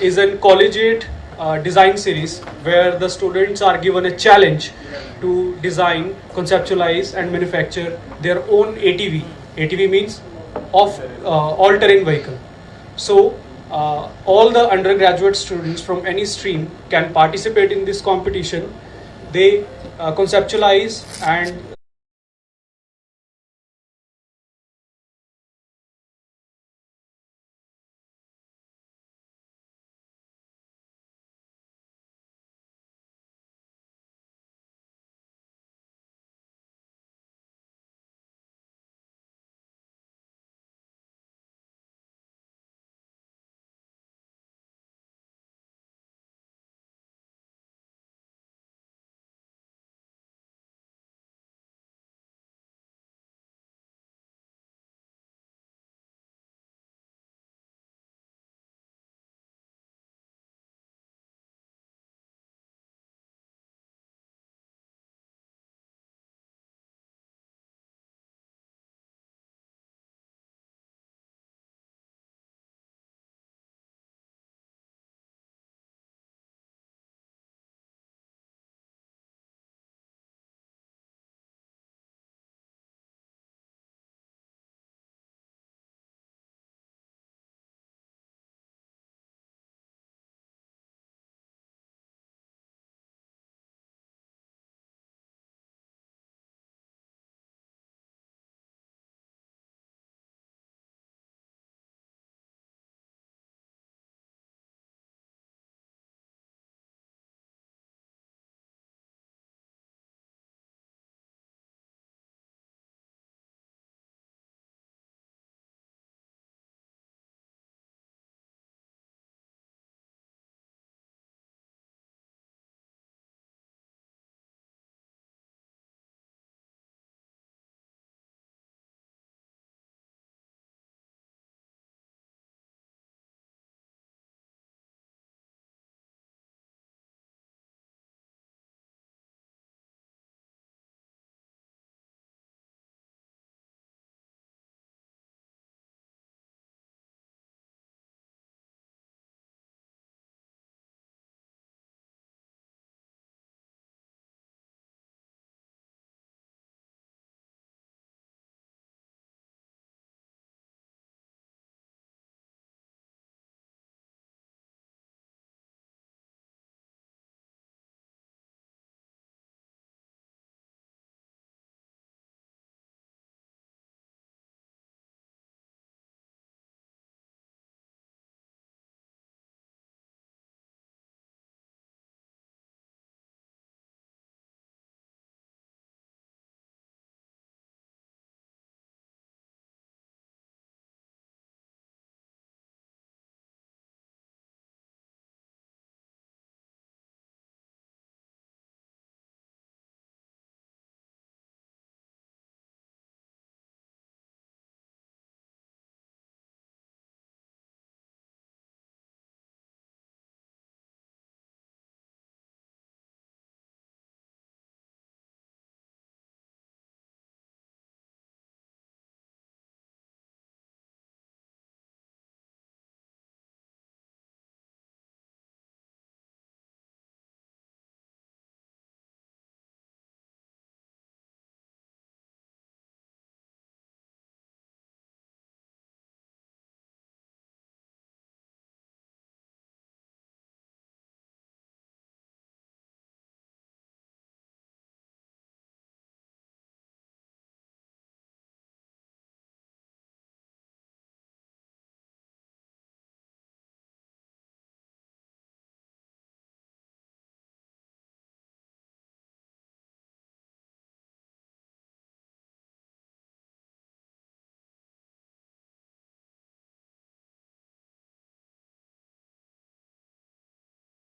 is a collegiate design series where the students are given a challenge to design, conceptualize and manufacture their own ATV. ATV means all-terrain vehicle. So all the undergraduate students from any stream can participate in this competition. They conceptualize and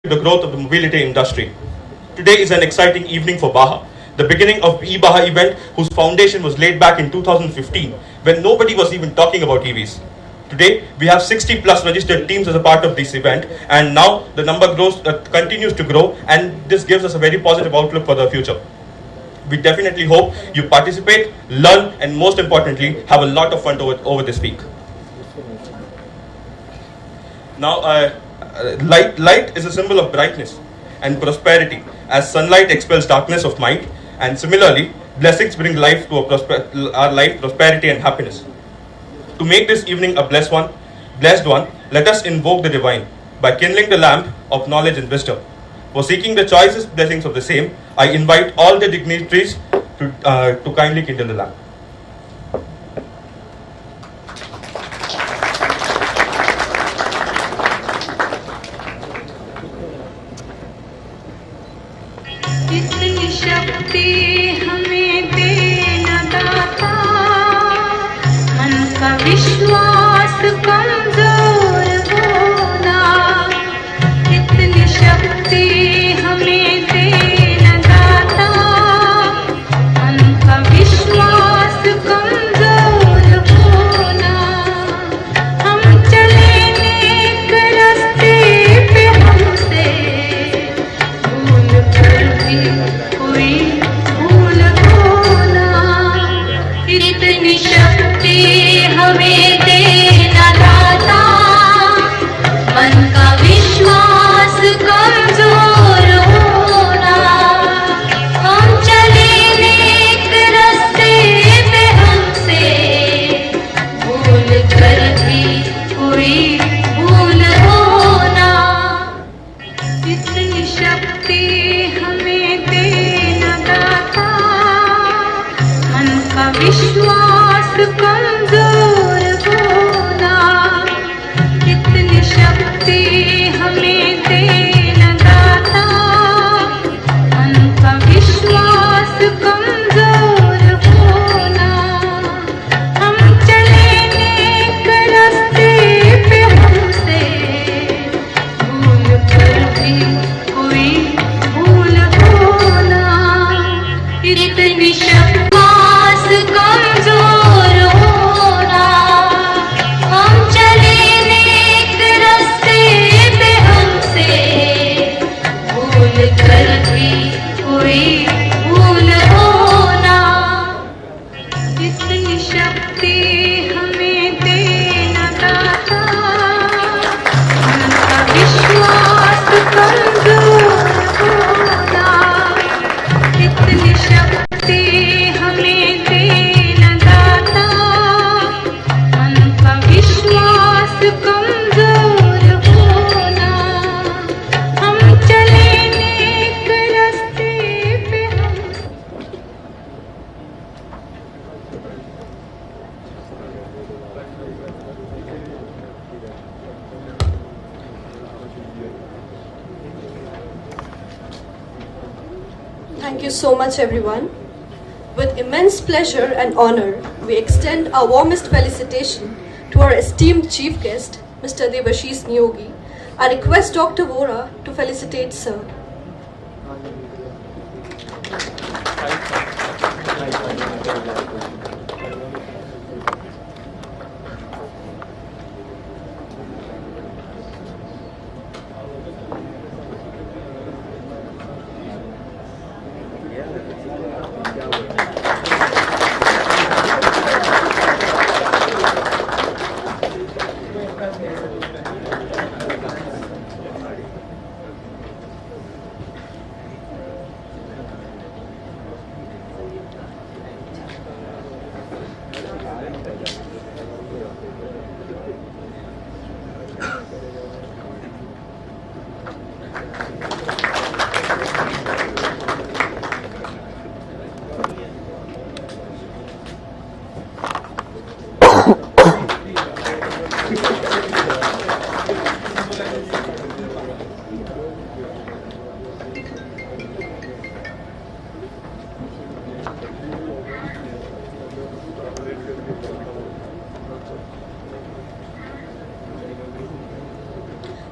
the growth of the mobility industry. Today is an exciting evening for BAJA, the beginning of eBAJA event whose foundation was laid back in 2015 when nobody was even talking about EVs. Today, we have 60 plus registered teams as a part of this event, and now the number continues to grow, and this gives us a very positive outlook for the future. We definitely hope you participate, learn, and most importantly, have a lot of fun over this week. Now, Light is a symbol of brightness and prosperity, as sunlight expels darkness of mind, and similarly, blessings bring life to our life, prosperity, and happiness. To make this evening a blessed one, let us invoke the divine by kindling the lamp of knowledge and wisdom. For seeking the choicest blessings of the same, I invite all the dignitaries to kindly kindle the lamp. इतनी शक्ति हमें देना दाता, मन का विश्वास कमजोर होना। इतनी शक्ति हमें देना दाता, मन का विश्वास कमजोर होना। हम चले नेक रास्ते पे, हमसे भूल कर भी कोई भूल होना। इतनी शक्ति हमें देना दाता, मन का विश्वास कमजोर होना। हम चले नेक रास्ते पे, हमसे भूल कर भी कोई भूल होना। इतनी शक्ति हमें देना दाता, मन का विश्वास कमजोर होना। इतनी शक्ति हमें देना दाता, मन का विश्वास कमजोर होना। हम चले नेक रास्ते पे, हमसे भूल कर भी कोई भूल होना। इतनी शक्तिवास कमजोर होना। हम चले नेक रास्ते पे, हमसे भूल कर भी कोई भूल होना। इतनी शक्ति हमें देना दाता, मन का विश्वास कमजोर होना। इतनी शक्ति हमें देना दाता, मन का विश्वास कमजोर होना। हम चले नेक रास्ते पे, हमसे Thank you so much, everyone. With immense pleasure and honor, we extend our warmest felicitation to our esteemed chief guest, Mr. Debashish Niyogi. I request Dr. Vora to felicitate Sir.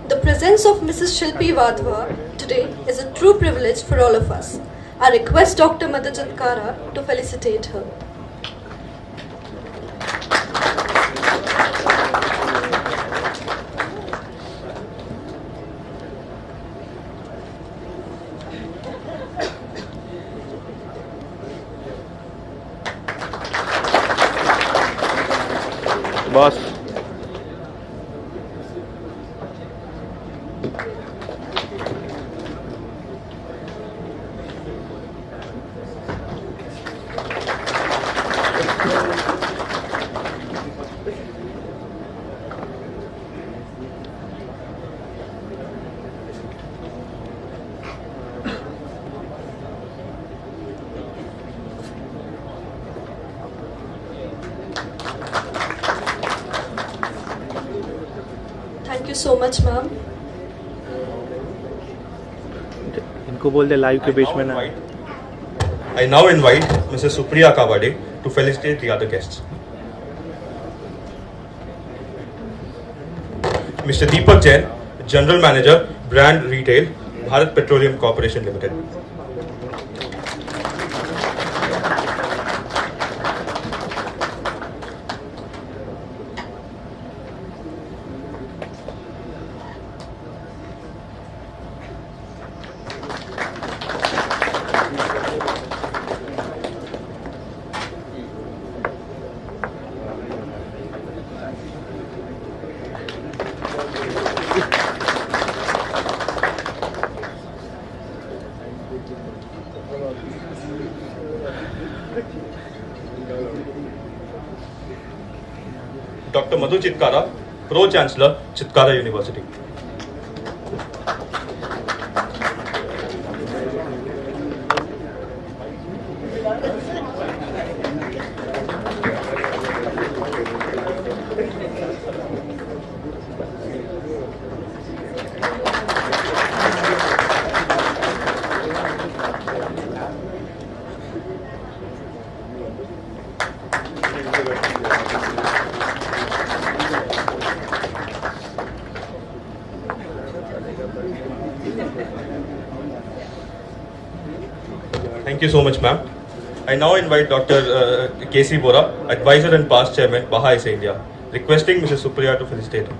The presence of Mrs. Shilpi Vadhva today is a true privilege for all of us. I request Dr. Madhajatkara to felicitate her. बस so much, ma'am. इनको बोल दे live के बीच में ना. I now invite Mrs. Supriya Kawade to felicitate the other guests. Mr. Deepak Jain, General Manager, Brand Retail, Bharat Petroleum Corporation Limited. Dr. Madhu Chitkara, Pro-Chancellor, Chitkara University. Thank you so much, ma'am. I now invite Dr. K.C. Bora, Advisor and Past Chairman, BAJA SAEINDIA, requesting Mrs. Supriya to felicitate him.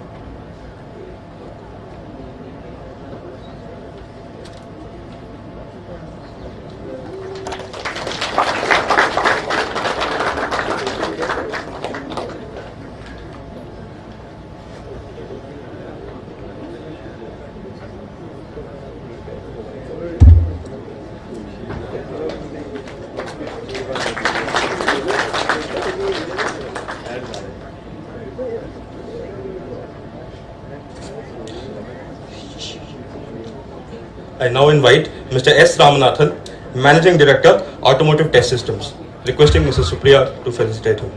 I now invite Mr. S. Ramanathan, Managing Director, Automotive Test Systems, requesting Mrs. Supriya to felicitate him.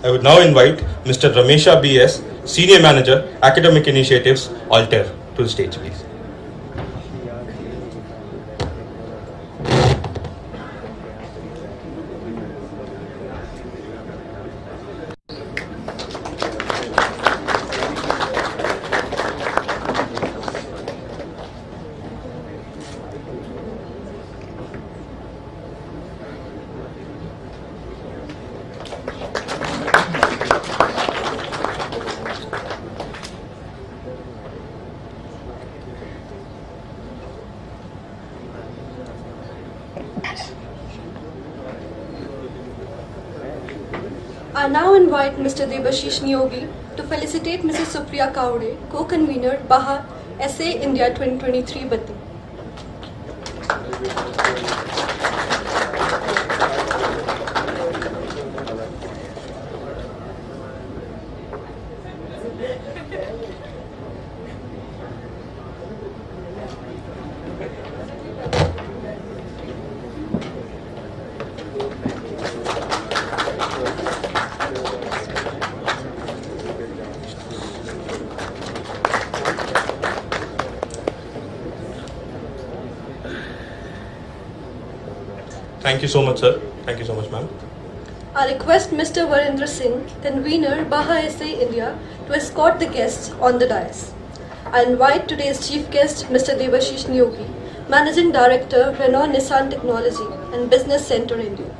I would now invite Mr. Ramesha B.S., Senior Manager, Academic Initiatives, Altair, to the stage, please. I now invite Mr. Debashish Niyogi to felicitate Mrs. Supriya Kawade, co-convener, BAJA SA India 2023 Batti. Thank you so much, sir. Thank you so much, ma'am. I request Mr. Varendra Singh, convener, BAJA SA India, to escort the guests on the dais. I invite today's chief guest, Mr. Debashish Niyogi, Managing Director, Renault Nissan Technology and Business Center, India.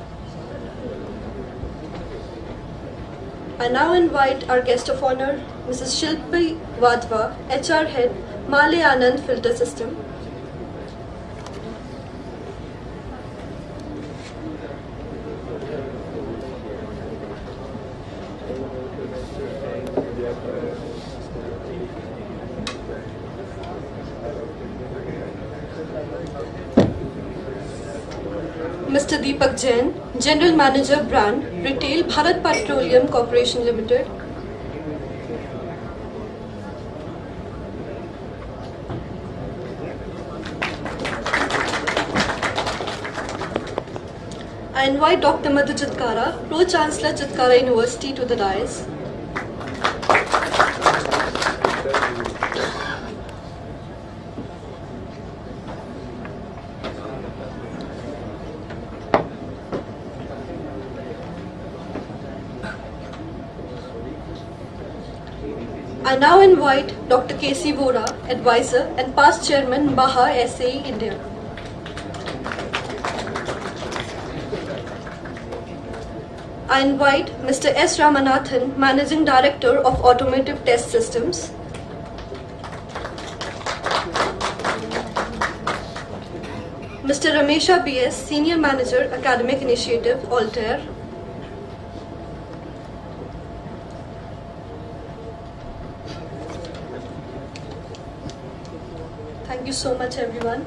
I now invite our guest of honor, Mrs. Shilpi Wadhwa, HR Head, Male Anand Filter System. Mr. Deepak Jain, General Manager Brand, Retail, Bharat Petroleum Corporation Limited. I invite Dr. Madhu Chitkara, Pro-Chancellor Chitkara University, to the dais. I now invite Dr. K.C. Vora, Advisor and past Chairman, BAJA SAE India. I invite Mr. S. Ramanathan, Managing Director of Automotive Test Systems. Mr. Ramesha B.S., Senior Manager, Academic Initiative, Altair. Thank you so much, everyone.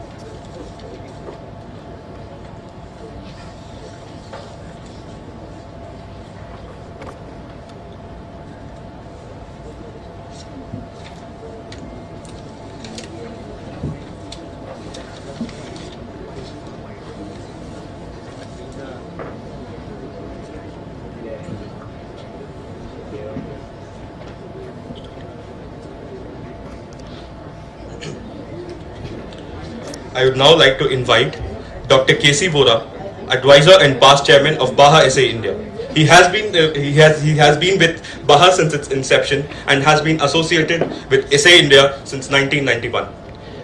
I would now like to invite Dr. K.C. Vora, Advisor and past Chairman of BAJA SAE India. He has been with BAJA since its inception and has been associated with SAE India since 1991.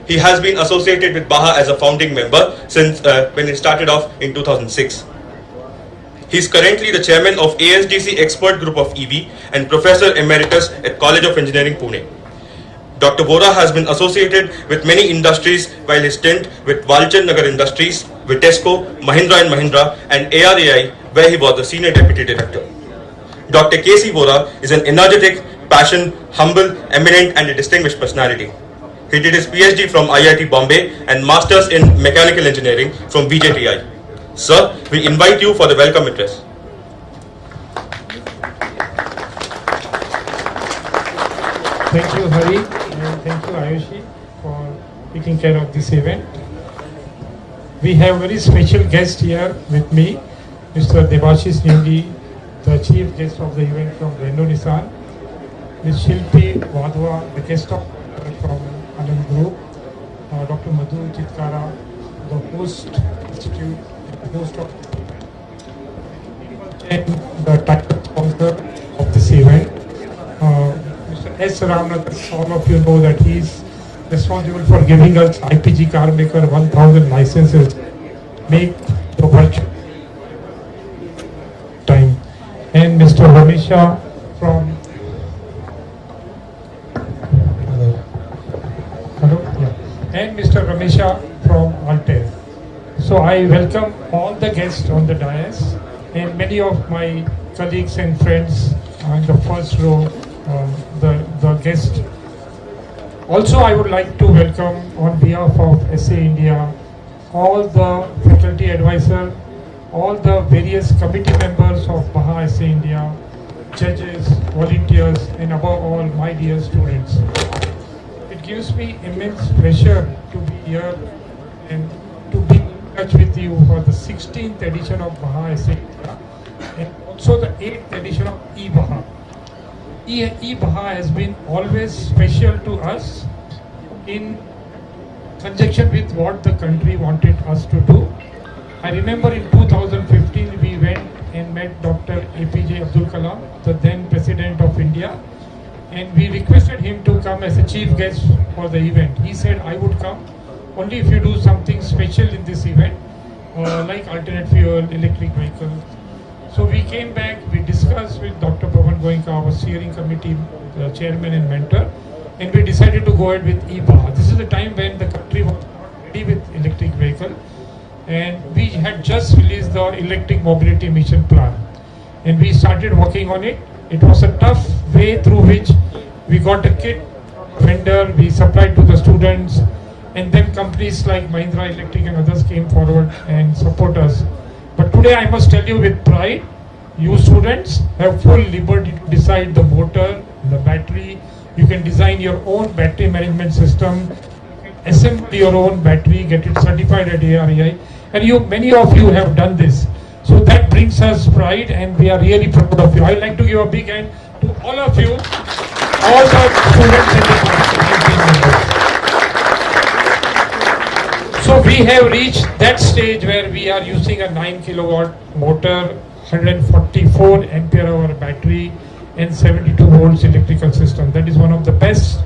He has been associated with BAJA as a founding member since when it started off in 2006. He is currently the Chairman of ASDC Expert Group of EV and Professor Emeritus at College of Engineering, Pune. Dr. Vora has been associated with many industries while his stint with Walchand Nagar Industries, Vitesco, Mahindra & Mahindra and ARAI, where he was the Senior Deputy Director. Dr. K.C. Vora is an energetic, passionate, humble, eminent and a distinguished personality. He did his PhD from IIT Bombay and Masters in Mechanical Engineering from VJTI. Sir, we invite you for the welcome address. Thank you, Hari, and thank you, Ayushi, for taking care of this event. We have a very special guest here with me, Mr. Debashish Nyogi, the chief guest of the event from Renault Nissan, Ms. Shilpi Wadhwa, the guest of from Anand Group, Dr. Madhu Chitkara, the host institute, the host of and the title sponsor of this event. Mr. S. Ramanathan, all of you know that he is responsible for giving us IPG car maker 1000 licenses, make the virtual time. And Mr. Ramesha from and Mr. Ramesha from Altair. So I welcome all the guests on the dais and many of my colleagues and friends in the first row, the guests. Also, I would like to welcome on behalf of SAE India all the faculty advisors, all the various committee members of BAJA SAE India, judges, volunteers, and above all, my dear students. It gives me immense pleasure to be here and to be in touch with you for the 16th edition of BAJA SAE India and also the 8th edition of eBAJA. eBAJA has been always special to us in conjunction with what the country wanted us to do. I remember in 2015 we went and met Dr. APJ Abdul Kalam, the then President of India, and we requested him to come as a chief guest for the event. He said, I would come only if you do something special in this event, like alternate fuel, electric vehicle. So we came back, we discussed with Dr. Pavan Goenka, our steering committee chairman and mentor, and we decided to go ahead with eBAJA. This is the time when the country was not ready with electric vehicle, and we had just released the electric mobility mission plan, and we started working on it. It was a tough way through which we got a kit vendor, we supplied to the students, and then companies like Mahindra Electric and others came forward and support us. But today I must tell you with pride, you students have full liberty to decide the motor, the battery. You can design your own battery management system, assemble your own battery, get it certified at ARAI, and many of you have done this. So that brings us pride, and we are really proud of you. I'd like to give a big hand to all of you, all the students in the class. So we have reached that stage where we are using a 9 kilowatt motor, 144 ampere hour battery, and 72 volts electrical system. That is one of the best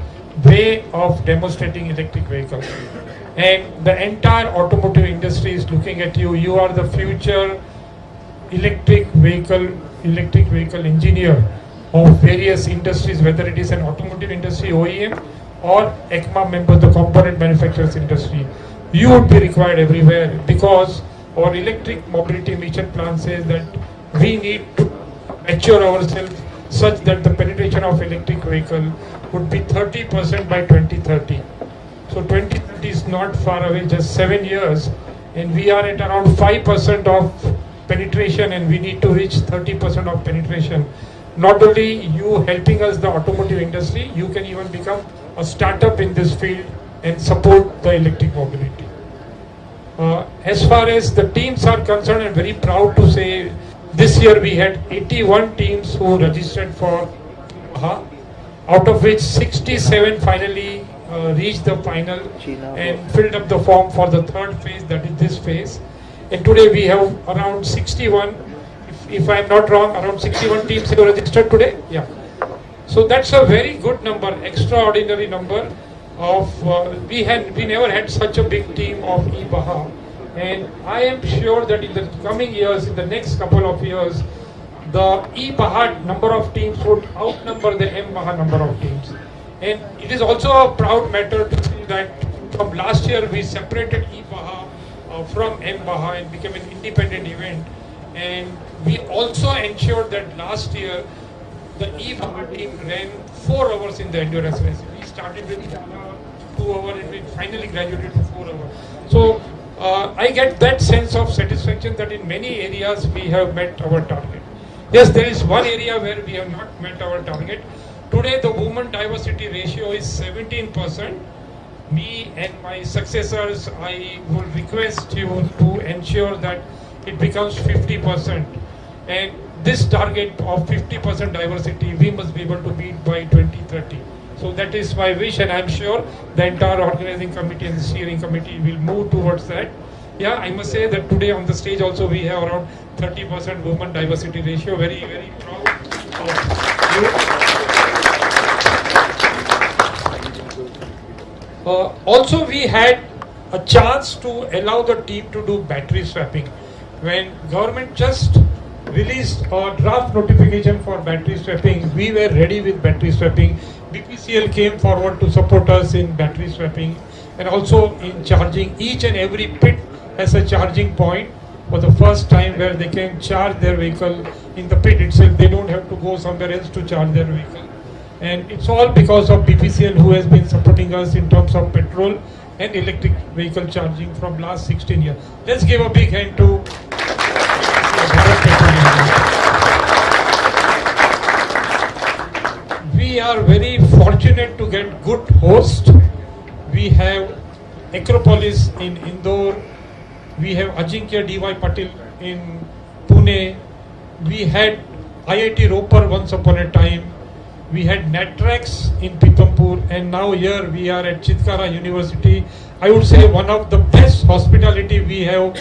way of demonstrating electric vehicles. And the entire automotive industry is looking at you. You are the future electric vehicle engineer of various industries, whether it is an automotive industry, OEM, or ECMA member, the component manufacturers industry. You would be required everywhere, because our electric mobility mission plan says that we need to mature ourselves such that the penetration of electric vehicle would be 30% by 2030. So 2030 is not far away, just 7 years, and we are at around 5% of penetration, and we need to reach 30% of penetration. Not only you helping us, the automotive industry, you can even become a startup in this field and support the electric mobility. As far as the teams are concerned, I'm very proud to say this year we had 81 teams who registered for BAJA, out of which 67 finally reached the final and filled up the form for the third phase, that is this phase. And today we have around 61, if I'm not wrong, around 61 teams have registered today. Yeah. So that's a very good number, extraordinary number of, we never had such a big team of eBAJA. And I am sure that in the coming years, in the next couple of years, the eBAJA number of teams would outnumber the mBAJA number of teams. And it is also a proud matter to see that from last year we separated eBAJA from mBAJA and became an independent event. And we also ensured that last year the eBAJA team ran 4 hours in the endurance race. We started with 1 hour, 2 hours, and we finally graduated to 4 hours. So I get that sense of satisfaction that in many areas we have met our target. Yes, there is one area where we have not met our target. Today the women diversity ratio is 17%. Me and my successors, I will request you to ensure that it becomes 50%. And this target of 50% diversity, we must be able to meet by 2030. So that is my wish, and I'm sure the entire organizing committee and the steering committee will move towards that. Yeah, I must say that today on the stage also we have around 30% women diversity ratio. Very, very proud of you. Also, we had a chance to allow the team to do battery swapping. When government just released a draft notification for battery swapping, we were ready with battery swapping. BPCL came forward to support us in battery swapping and also in charging. Each and every pit has a charging point for the first time where they can charge their vehicle in the pit itself. They don't have to go somewhere else to charge their vehicle. And it's all because of BPCL, who has been supporting us in terms of petrol and electric vehicle charging from last 16 years. Let's give a big hand to We are very fortunate to get good hosts. We have Acropolis in Indore. We have Ajinkya D.Y. Patil in Pune. We had IIT Ropar once upon a time. We had Natrax in Pithampur, and now here we are at Chitkara University. I would say one of the best hospitality we have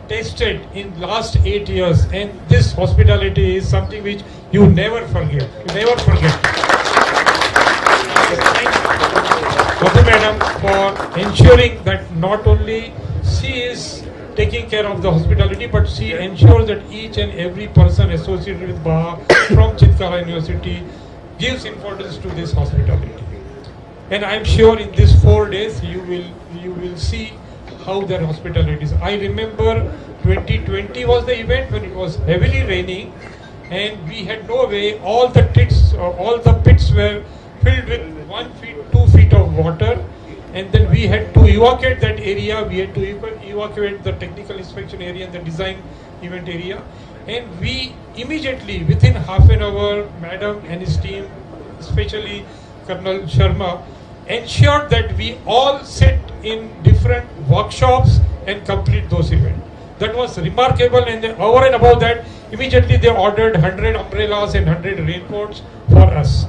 tasted in last 8 years, and this hospitality is something which you never forget. You never forget. Thank Madhu Madam for ensuring that not only she is taking care of the hospitality, but she ensures that each and every person associated with BAJA from Chitkara University gives importance to this hospitality. And I am sure in these 4 days you will see how their hospitality is. I remember 2020 was the event when it was heavily raining, and we had no way. All the pits were filled with 1 feet, 2 feet of water, and then we had to evacuate that area. We had to evacuate the technical inspection area and the design event area, and we immediately, within half an hour, Madam and his team, especially Colonel Sharma, ensured that we all sit in different workshops and complete those events. That was remarkable, and then over and above that, immediately they ordered 100 umbrellas and 100 raincoats for us.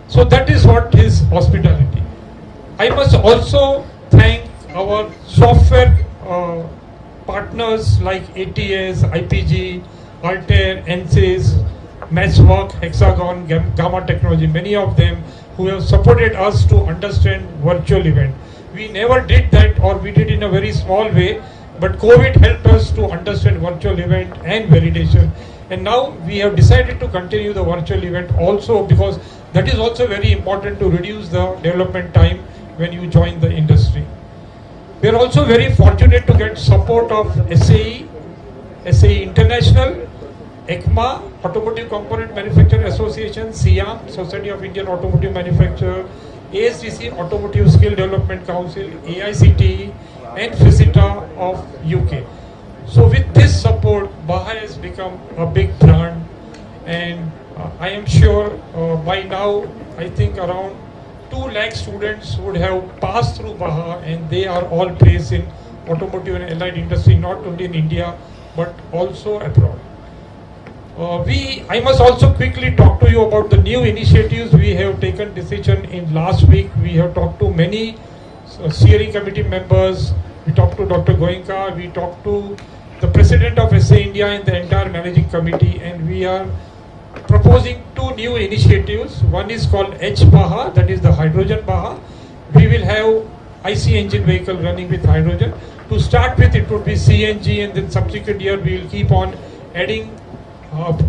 So that is what is hospitality. I must also thank our software partners like ATS, IPG, Altair, NSYS, Matchwork, Hexagon, Gamma Technology, many of them who have supported us to understand virtual event. We never did that, or we did in a very small way, but COVID helped us to understand virtual event and validation. And now we have decided to continue the virtual event also, because that is also very important to reduce the development time when you join the industry. We are also very fortunate to get support of SAE, SAE International, ECMA, Automotive Component Manufacturer Association, SIAM, Society of Indian Automotive Manufacturer, ASDC, Automotive Skill Development Council, AICTE, and FISITA of UK. So with this support, BAJA has become a big brand, and I am sure by now, I think around 2 lakh students would have passed through BAJA, and they are all placed in automotive and allied industry, not only in India, but also abroad. I must also quickly talk to you about the new initiatives we have taken decision in last week. We have talked to many steering committee members. We talked to Dr. Goenka. We talked to the president of SA India and the entire managing committee, and we are proposing 2 new initiatives. One is called eBAJA, that is the hydrogen BAJA. We will have IC engine vehicle running with hydrogen. To start with, it would be CNG, and then subsequent year we will keep on adding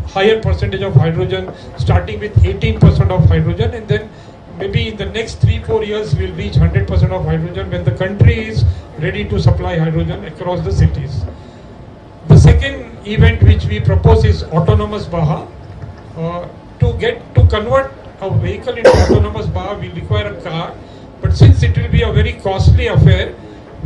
higher percentage of hydrogen, starting with 18% of hydrogen, and then maybe in the next 3-4 years we'll reach 100% of hydrogen when the country is ready to supply hydrogen across the cities. The second event which we propose is autonomous BAJA. To convert a vehicle into autonomous BAJA, we require a car, but since it will be a very costly affair,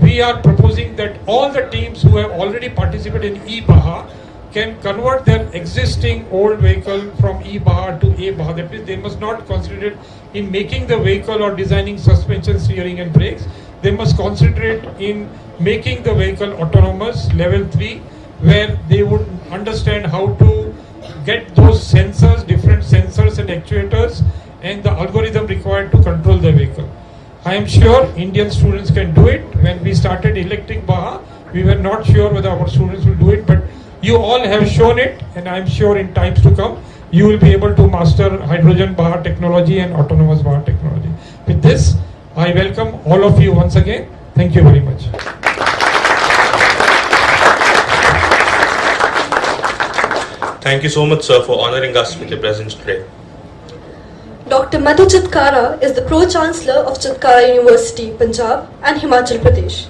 we are proposing that all the teams who have already participated in eBAJA can convert their existing old vehicle from eBAJA to eBAJA. That means they must not concentrate in making the vehicle or designing suspension, steering and brakes. They must concentrate in making the vehicle autonomous level 3, where they would understand how to get those sensors, different sensors and actuators, and the algorithm required to control the vehicle. I am sure Indian students can do it. When we started electric BAJA, we were not sure whether our students will do it, but you all have shown it, and I am sure in times to come, you will be able to master hydrogen BAJA technology and autonomous BAJA technology. With this, I welcome all of you once again. Thank you very much. Thank you so much, sir, for honoring us with your presence today. Dr. Madhu Chitkara is the Pro-Chancellor of Chitkara University, Punjab and Himachal Pradesh.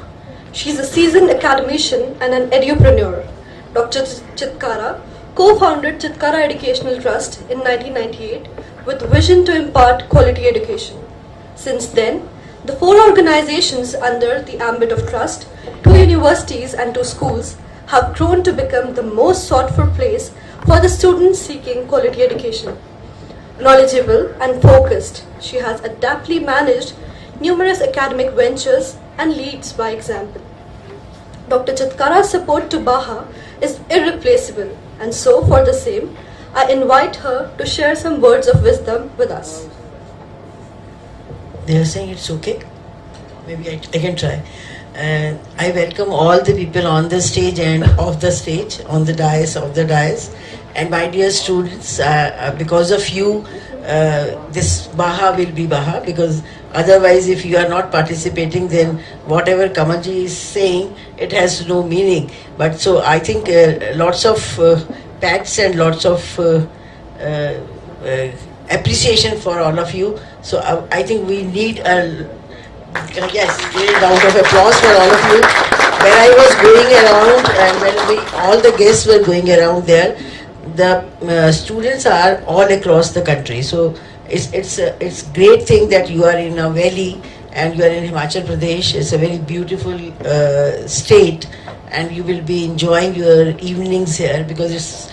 She is a seasoned academician and an edupreneur. Dr. Chitkara co-founded Chitkara Educational Trust in 1998 with vision to impart quality education. Since then, the 4 organizations under the ambit of trust, 2 universities and 2 schools, have grown to become the most sought-for place for the students seeking quality education. Knowledgeable and focused, she has adeptly managed numerous academic ventures and leads by example. Dr. Chitkara's support to BAJA is irreplaceable, and so for the same, I invite her to share some words of wisdom with us. They are saying it's okay. Maybe I can try. I welcome all the people on the stage and off the stage, on the dais, off the dais. And my dear students, because of you, this BAJA will be BAJA, because otherwise if you are not participating, then whatever Kamalji is saying, it has no meaning. But so I think lots of pats and lots of appreciation for all of you. So I think we need a round of applause for all of you. When I was going around and when all the guests were going around there, the students are all across the country. So it's great thing that you are in a valley and you are in Himachal Pradesh. It's a very beautiful state, and you will be enjoying your evenings here, because it's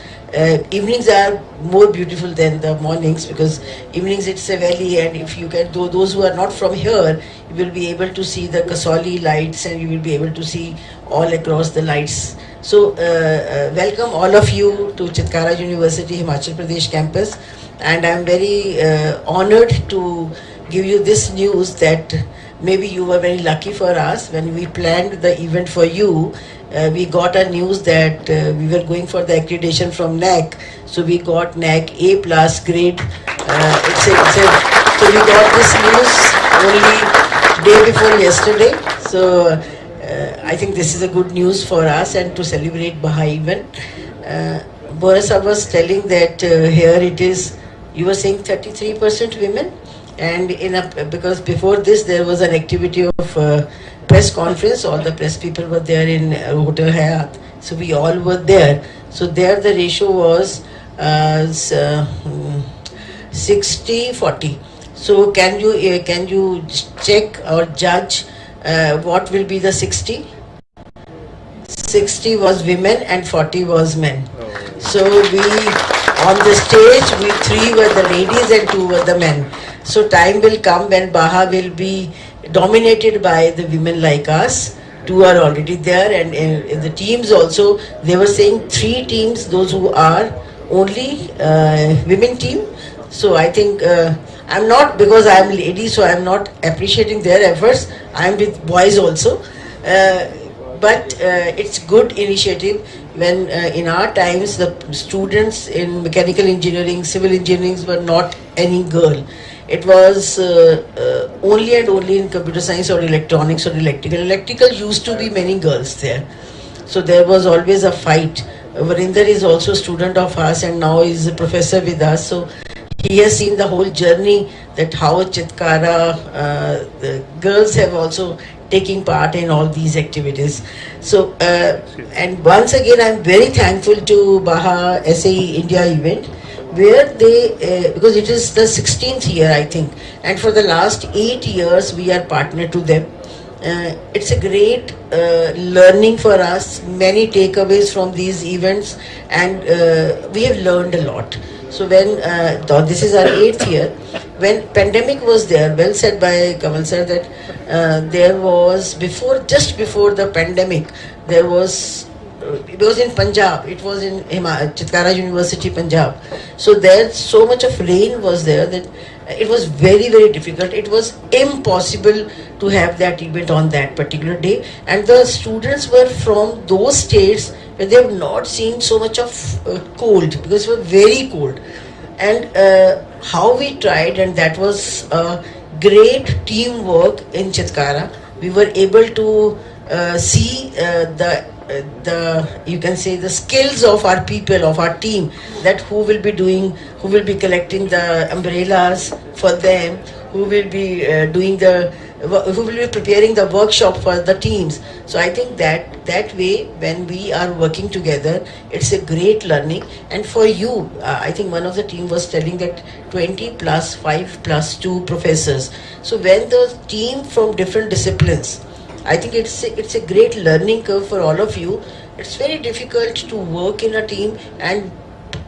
evenings are more beautiful than the mornings, because evenings it's a valley, and if you can, those who are not from here, you will be able to see the Kasoli lights, and you will be able to see all across the lights. So welcome all of you to Chitkara University Himachal Pradesh campus, and I am very honored to give you this news that maybe you were very lucky for us. When we planned the event for you, we got a news that we were going for the accreditation from NAC, so we got NAC A+ grade. So we got this news only day before yesterday. So I think this is a good news for us and to celebrate BAJA event. Boris was telling that here it is, you were saying 33% women, and because before this there was an activity of press conference, all the press people were there in Hotel Hayat, so we all were there. So there the ratio was 60-40. So can you check or judge what will be the 60? 60 was women and 40 was men. So we on the stage, we 3 were the ladies and 2 were the men. So time will come when BAJA will be dominated by the women like us. 2 are already there, and in the teams also, they were saying 3 teams, those who are only women team. So I think I'm not, because I am lady, so I'm not appreciating their efforts. I'm with boys also. But it's good initiative when in our times the students in mechanical engineering, civil engineering were not any girl. It was only and only in computer science or electronics or electrical. Electrical used to be many girls there. So there was always a fight. Varinder is also a student of us and now is a professor with us. So he has seen the whole journey, that how Chitkara, the girls have also taking part in all these activities. So, and once again, I'm very thankful to BAJA SAE India event, where they, because it is the 16th year, I think, and for the last 8 years, we are partner to them. It's a great learning for us, many takeaways from these events, and we have learned a lot. So when, this is our 8th year, when pandemic was there, well said by Kamal sir that there was, just before the pandemic, there was, it was in Punjab, it was in Chitkara University, Punjab. So there, so much of rain was there that it was very, very difficult. It was impossible to have that event on that particular day. And the students were from those states where they have not seen so much of cold, because it was very cold. And how we tried, and that was great teamwork in Chitkara. We were able to see the you can say the skills of our people, of our team, that who will be collecting the umbrellas for them, who will be who will be preparing the workshop for the teams. So I think that way, when we are working together, it's a great learning. And for you, I think one of the team was telling that 20 plus 5 plus 2 professors. So when the team from different disciplines, I think it's a great learning curve for all of you. It's very difficult to work in a team, and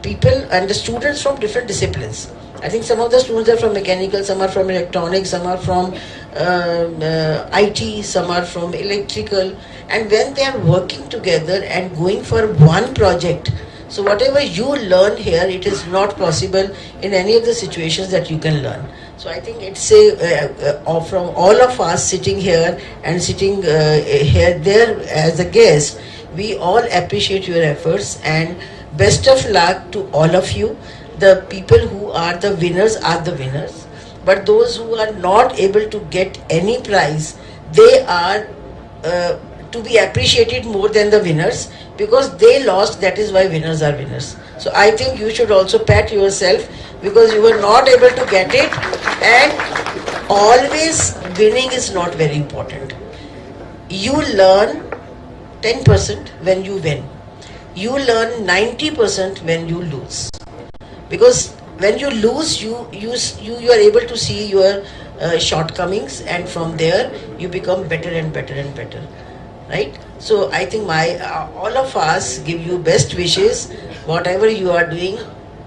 people and the students from different disciplines. I think some of the students are from mechanical, some are from electronics, some are from IT, some are from electrical. And when they are working together and going for one project, so whatever you learn here, it is not possible in any of the situations that you can learn. So I think it's from all of us sitting here and sitting there as a guest, we all appreciate your efforts, and best of luck to all of you. The people who are the winners are the winners, but those who are not able to get any prize, they are to be appreciated more than the winners, because they lost. That is why winners are winners. So I think you should also pat yourself, because you were not able to get it, and always winning is not very important. You learn 10% when you win. You learn 90% when you lose. Because when you lose, you are able to see your shortcomings, and from there you become better and better and better, right? So I think all of us give you best wishes. Whatever you are doing,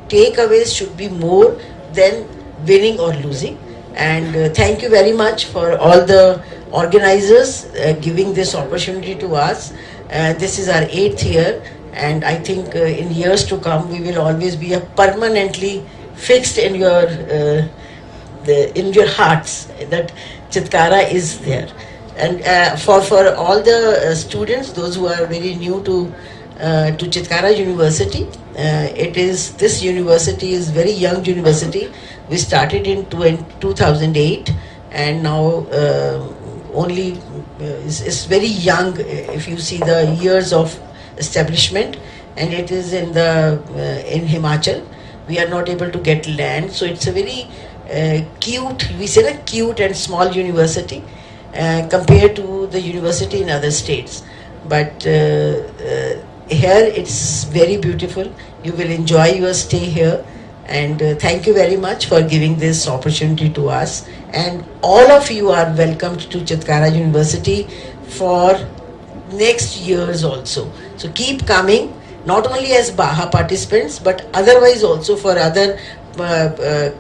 takeaways should be more than winning or losing. And thank you very much for all the organizers giving this opportunity to us. This is our 8th year, and I think in years to come we will always be permanently fixed in your hearts that Chitkara is there. And for all the students, those who are very new to Chitkara University, this university is very young university. We started in 2008, and now only is very young if you see the years of establishment, and it is in Himachal. We are not able to get land, so it's a very cute, we say a cute and small university compared to the university in other states. But here it's very beautiful. You will enjoy your stay here, and thank you very much for giving this opportunity to us. And all of you are welcomed to Chitkara University for next years also. So keep coming, not only as BAJA participants but otherwise also for other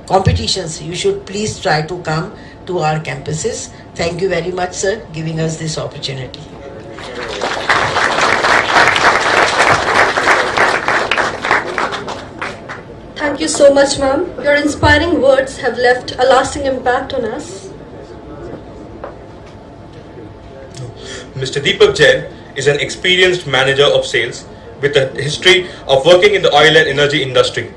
competitions. You should please try to come to our campuses. Thank you very much, sir, giving us this opportunity. Thank you so much, ma'am. Your inspiring words have left a lasting impact on us. Mr. Deepak Jain is an experienced manager of sales with a history of working in the oil and energy industry.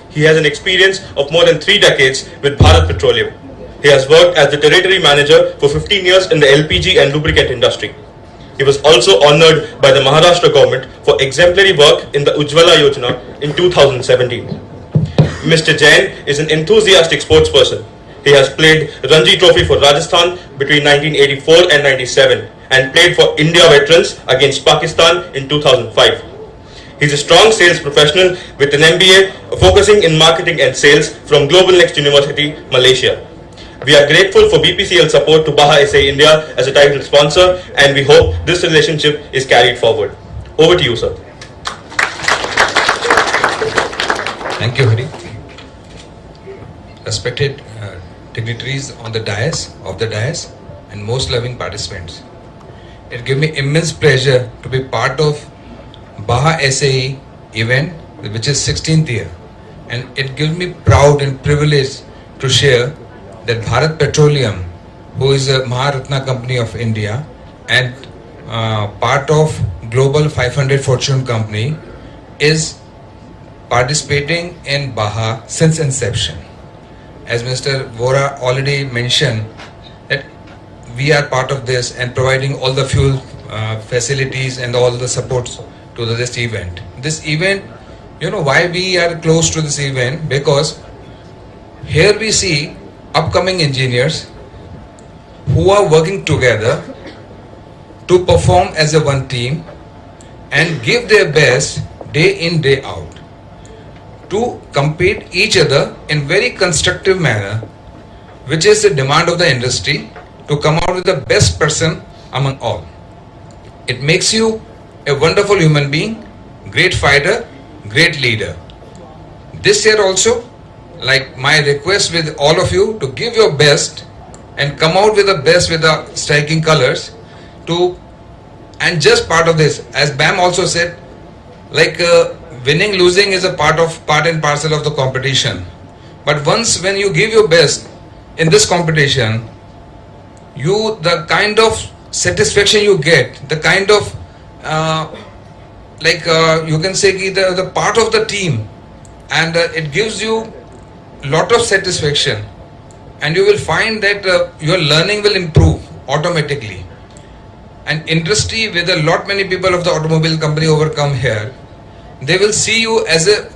He has an experience of more than 3 decades with Bharat Petroleum. He has worked as the territory manager for 15 years in the LPG and lubricant industry. He was also honored by the Maharashtra government for exemplary work in the Ujjwala Yojana in 2017. Mr. Jain is an enthusiastic sportsperson. He has played Ranji Trophy for Rajasthan between 1984 and 97 and played for India veterans against Pakistan in 2005. He is a strong sales professional with an MBA focusing in marketing and sales from Global Next University, Malaysia. We are grateful for BPCL support to BAJA India as a title sponsor, and we hope this relationship is carried forward. Over to you, sir. Thank you, Hari. Respected dignitaries on the dais, and most loving participants. It gives me immense pleasure to be part of BAJA SAE event, which is 16th year, and it gives me proud and privilege to share that Bharat Petroleum, who is a Maharatna company of India and part of Global 500 Fortune company, is participating in BAJA since inception. As Mr. Vora already mentioned, that we are part of this and providing all the fuel facilities and all the supports to this event. This event, you know why we are close to this event? Because here we see upcoming engineers who are working together to perform as a one team and give their best day in, day out to compete each other in very constructive manner, which is the demand of the industry, to come out with the best person among all. It makes you a wonderful human being, great fighter, great leader. This year also, like my request with all of you to give your best and come out with the best with the striking colors and just part of this, as Bam also said, like winning, losing is a part and parcel of the competition. But once when you give your best in this competition, the kind of satisfaction you get, the kind of you can say the part of the team, and it gives you lot of satisfaction, and you will find that your learning will improve automatically. And industry with a lot many people of the automobile company overcome here, they will see you as a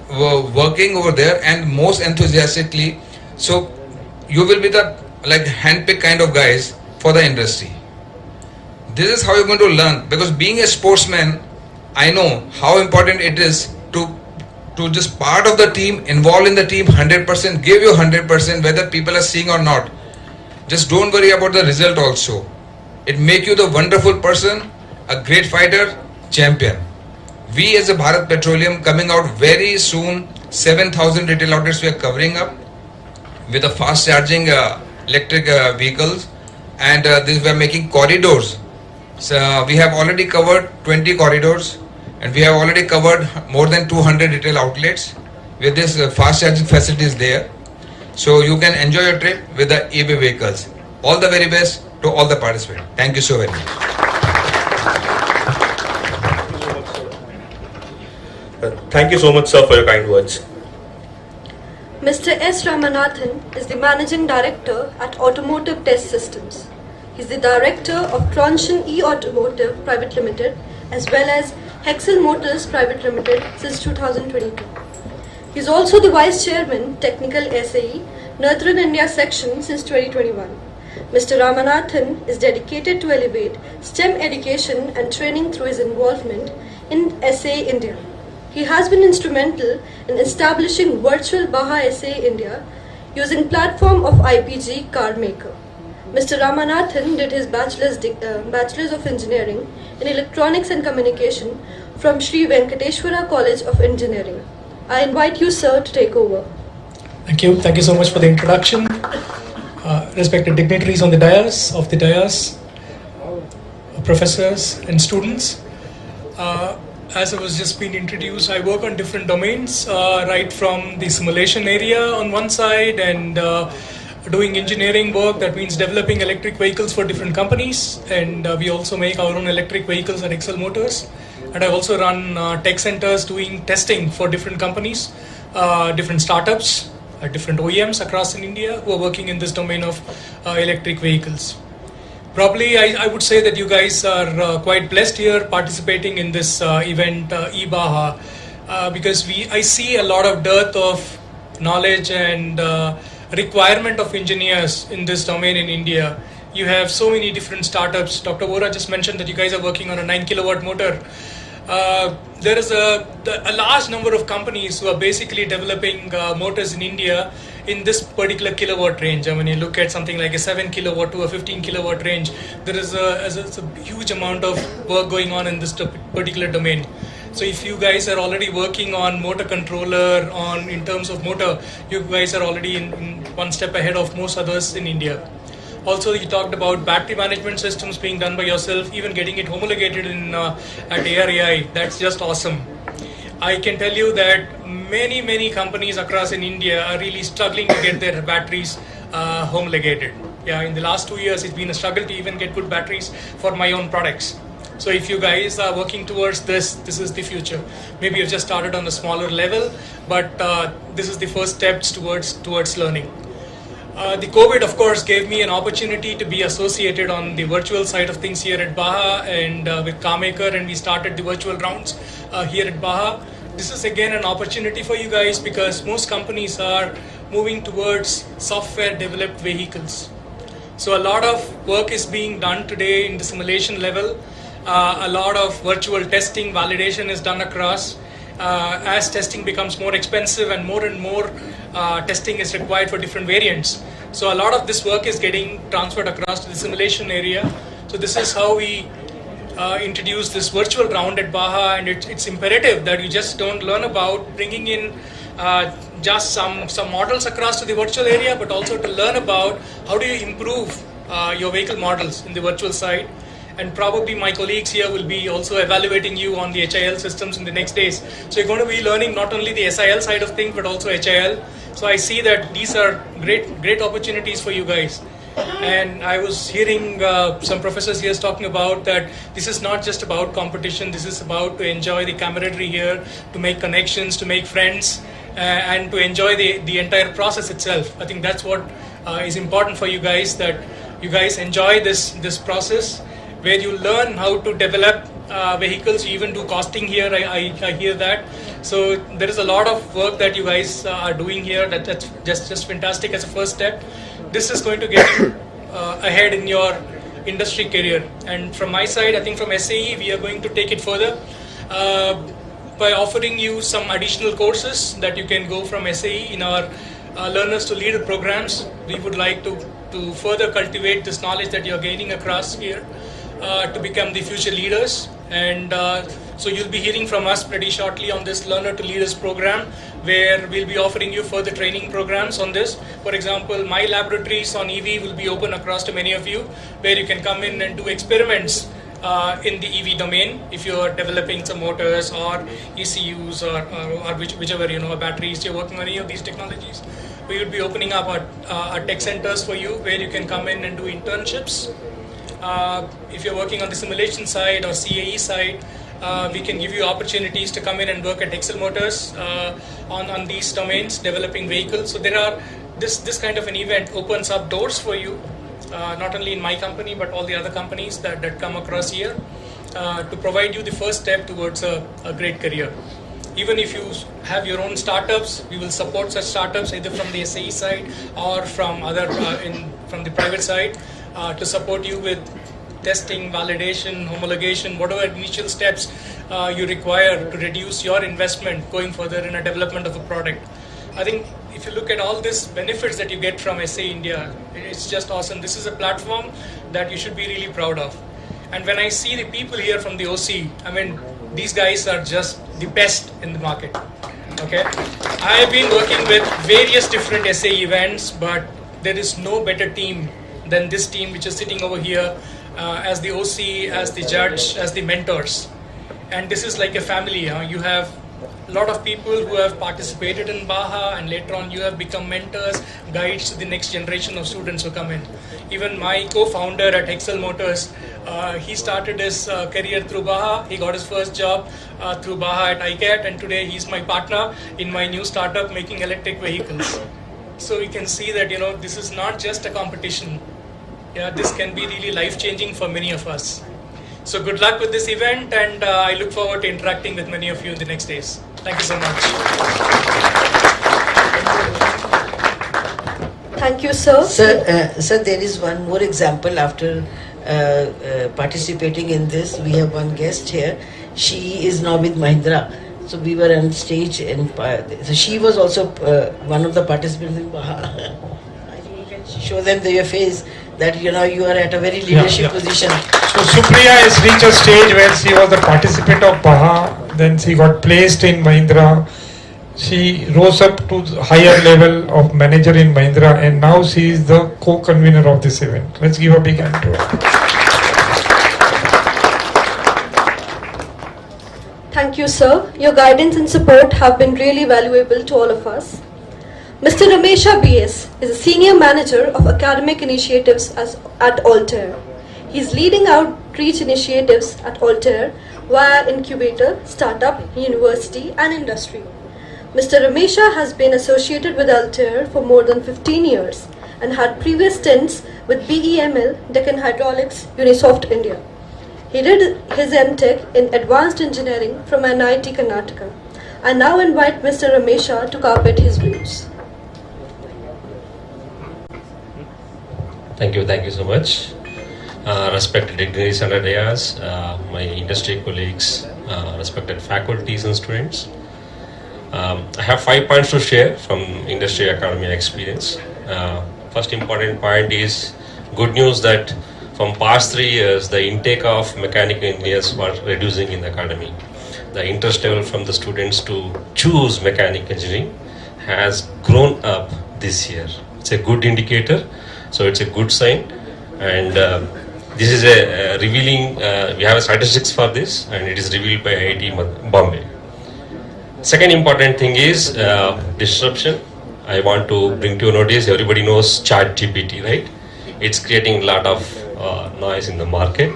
working over there and most enthusiastically. So you will be the handpicked kind of guys for the industry. This is how you're going to learn, because being a sportsman, I know how important it is to to just part of the team, involved in the team 100%, give you 100% whether people are seeing or not. Just don't worry about the result also. It make you the wonderful person, a great fighter, champion. We as a Bharat Petroleum coming out very soon, 7,000 retail outlets we are covering up with a fast charging electric vehicles, and this we are making corridors. So we have already covered 20 corridors, and we have already covered more than 200 retail outlets with this fast charging facilities there. So you can enjoy your trip with the EV vehicles. All the very best to all the participants. Thank you so very much. Thank you so much, sir, for your kind words. Mr. S. Ramanathan is the Managing Director at Automotive Test Systems. He is the Director of Tronchen E-Automotive Private Limited as well as Hexel Motors Private Limited since 2022. He is also the Vice Chairman, Technical SAE, Northern India Section since 2021. Mr. Ramanathan is dedicated to elevate STEM education and training through his involvement in SAE India. He has been instrumental in establishing virtual BAJA SAE India using platform of IPG car maker. Mr. Ramanathan did his Bachelor's of Engineering in Electronics and Communication from Sri Venkateshwara College of Engineering. I invite you, sir, to take over. Thank you. Thank you so much for the introduction. Respected dignitaries on the dais, professors and students. As I was just being introduced, I work on different domains, right from the simulation area on one side and doing engineering work, that means developing electric vehicles for different companies, and we also make our own electric vehicles at Hexel Motors. And I also run tech centers doing testing for different companies, different startups, different OEMs across in India who are working in this domain of electric vehicles. Probably I would say that you guys are quite blessed here participating in this event, eBAJA, because I see a lot of dearth of knowledge and requirement of engineers in this domain in India. You have so many different startups. Dr. Vora just mentioned that you guys are working on a 9 kilowatt motor. There is a large number of companies who are basically developing motors in India in this particular kilowatt range. I mean, you look at something like a 7 kilowatt to a 15 kilowatt range, there is a huge amount of work going on in this particular domain. So if you guys are already working on motor controller, in terms of motor, you guys are already in one step ahead of most others in India. Also, you talked about battery management systems being done by yourself, even getting it homologated at ARAI. That's just awesome. I can tell you that many companies across in India are really struggling to get their batteries homologated. Yeah, in the last 2 years, it's been a struggle to even get good batteries for my own products. So if you guys are working towards this is the future. Maybe you've just started on a smaller level, but this is the first steps towards learning. The COVID, of course, gave me an opportunity to be associated on the virtual side of things here at BAJA and with CarMaker, and we started the virtual rounds here at BAJA. This is again an opportunity for you guys because most companies are moving towards software developed vehicles. So a lot of work is being done today in the simulation level. A lot of virtual testing, validation is done across. As testing becomes more expensive and more testing is required for different variants. So a lot of this work is getting transferred across to the simulation area. So this is how we introduce this virtual round at BAJA, and it's imperative that you just don't learn about bringing in just some models across to the virtual area, but also to learn about how do you improve your vehicle models in the virtual side. And probably my colleagues here will be also evaluating you on the HIL systems in the next days. So you're going to be learning not only the SIL side of things, but also HIL. So I see that these are great opportunities for you guys. And I was hearing some professors here talking about that this is not just about competition, this is about to enjoy the camaraderie here, to make connections, to make friends, and to enjoy the entire process itself. I think that's what is important for you guys, that you guys enjoy this process, where you learn how to develop vehicles. You even do costing here, I hear that. So there is a lot of work that you guys are doing here. That's just fantastic as a first step. This is going to get you ahead in your industry career. And from my side, I think from SAE, we are going to take it further. by offering you some additional courses that you can go from SAE in our Learners to Leader programs. We would like to further cultivate this knowledge that you're gaining across here to become the future leaders. And so you'll be hearing from us pretty shortly on this Learner to Leaders program, where we'll be offering you further training programs on this. For example, my laboratories on EV will be open across to many of you, where you can come in and do experiments in the EV domain if you're developing some motors or ECUs or whichever batteries you're working on, any of these technologies. We would be opening up our tech centers for you, where you can come in and do internships. If you're working on the simulation side or CAE side, we can give you opportunities to come in and work at Excel Motors on these domains, developing vehicles. So there are this kind of an event opens up doors for you, not only in my company but all the other companies that come across here, to provide you the first step towards a great career. Even if you have your own startups, we will support such startups either from the SAE side or from from the private side, to support you with testing, validation, homologation, whatever initial steps you require to reduce your investment going further in a development of a product. I think if you look at all these benefits that you get from SA India, it's just awesome. This is a platform that you should be really proud of. And when I see the people here from the OC, I mean, these guys are just the best in the market. Okay, I have been working with various different SA events, but there is no better team than this team which is sitting over here as the OC, as the judge, as the mentors. And this is like a family. You have a lot of people who have participated in BAJA, and later on you have become mentors, guides to the next generation of students who come in. Even my co-founder at Excel Motors, he started his career through BAJA. He got his first job through BAJA at ICAT, and today he's my partner in my new startup making electric vehicles. So you can see that this is not just a competition. Yeah, this can be really life-changing for many of us. So good luck with this event, and I look forward to interacting with many of you in the next days. Thank you so much. Thank you, sir. Sir, there is one more example after participating in this. We have one guest here. She is now with Mahindra. So we were on stage, and so she was also one of the participants in BAJA. You can show them your face that you are at a very leadership position. So Supriya has reached a stage where she was the participant of BAJA, then she got placed in Mahindra. She rose up to the higher level of manager in Mahindra, and now she is the co-convener of this event. Let's give a big hand to her. Thank you, sir. Your guidance and support have been really valuable to all of us. Mr. Ramesha BS is a senior manager of academic initiatives at Altair. He is leading outreach initiatives at Altair via incubator, startup, university and industry. Mr. Ramesha has been associated with Altair for more than 15 years and had previous stints with BEML, Deccan Hydraulics, Unisoft India. He did his MTech in Advanced Engineering from NIT Karnataka. I now invite Mr. Ramesha to carpet his views. Thank you so much. Respected dignitaries and dayas, my industry colleagues, respected faculties and students. I have 5 points to share from industry academia experience. First important point is good news that from past 3 years, the intake of mechanical engineers was reducing in the academy. The interest level from the students to choose mechanical engineering has grown up this year. It's a good indicator, so it's a good sign. And this is a revealing, we have a statistics for this, and it is revealed by IIT Bombay. Second important thing is disruption. I want to bring to your notice, everybody knows ChatGPT, right? It's creating a lot of noise in the market,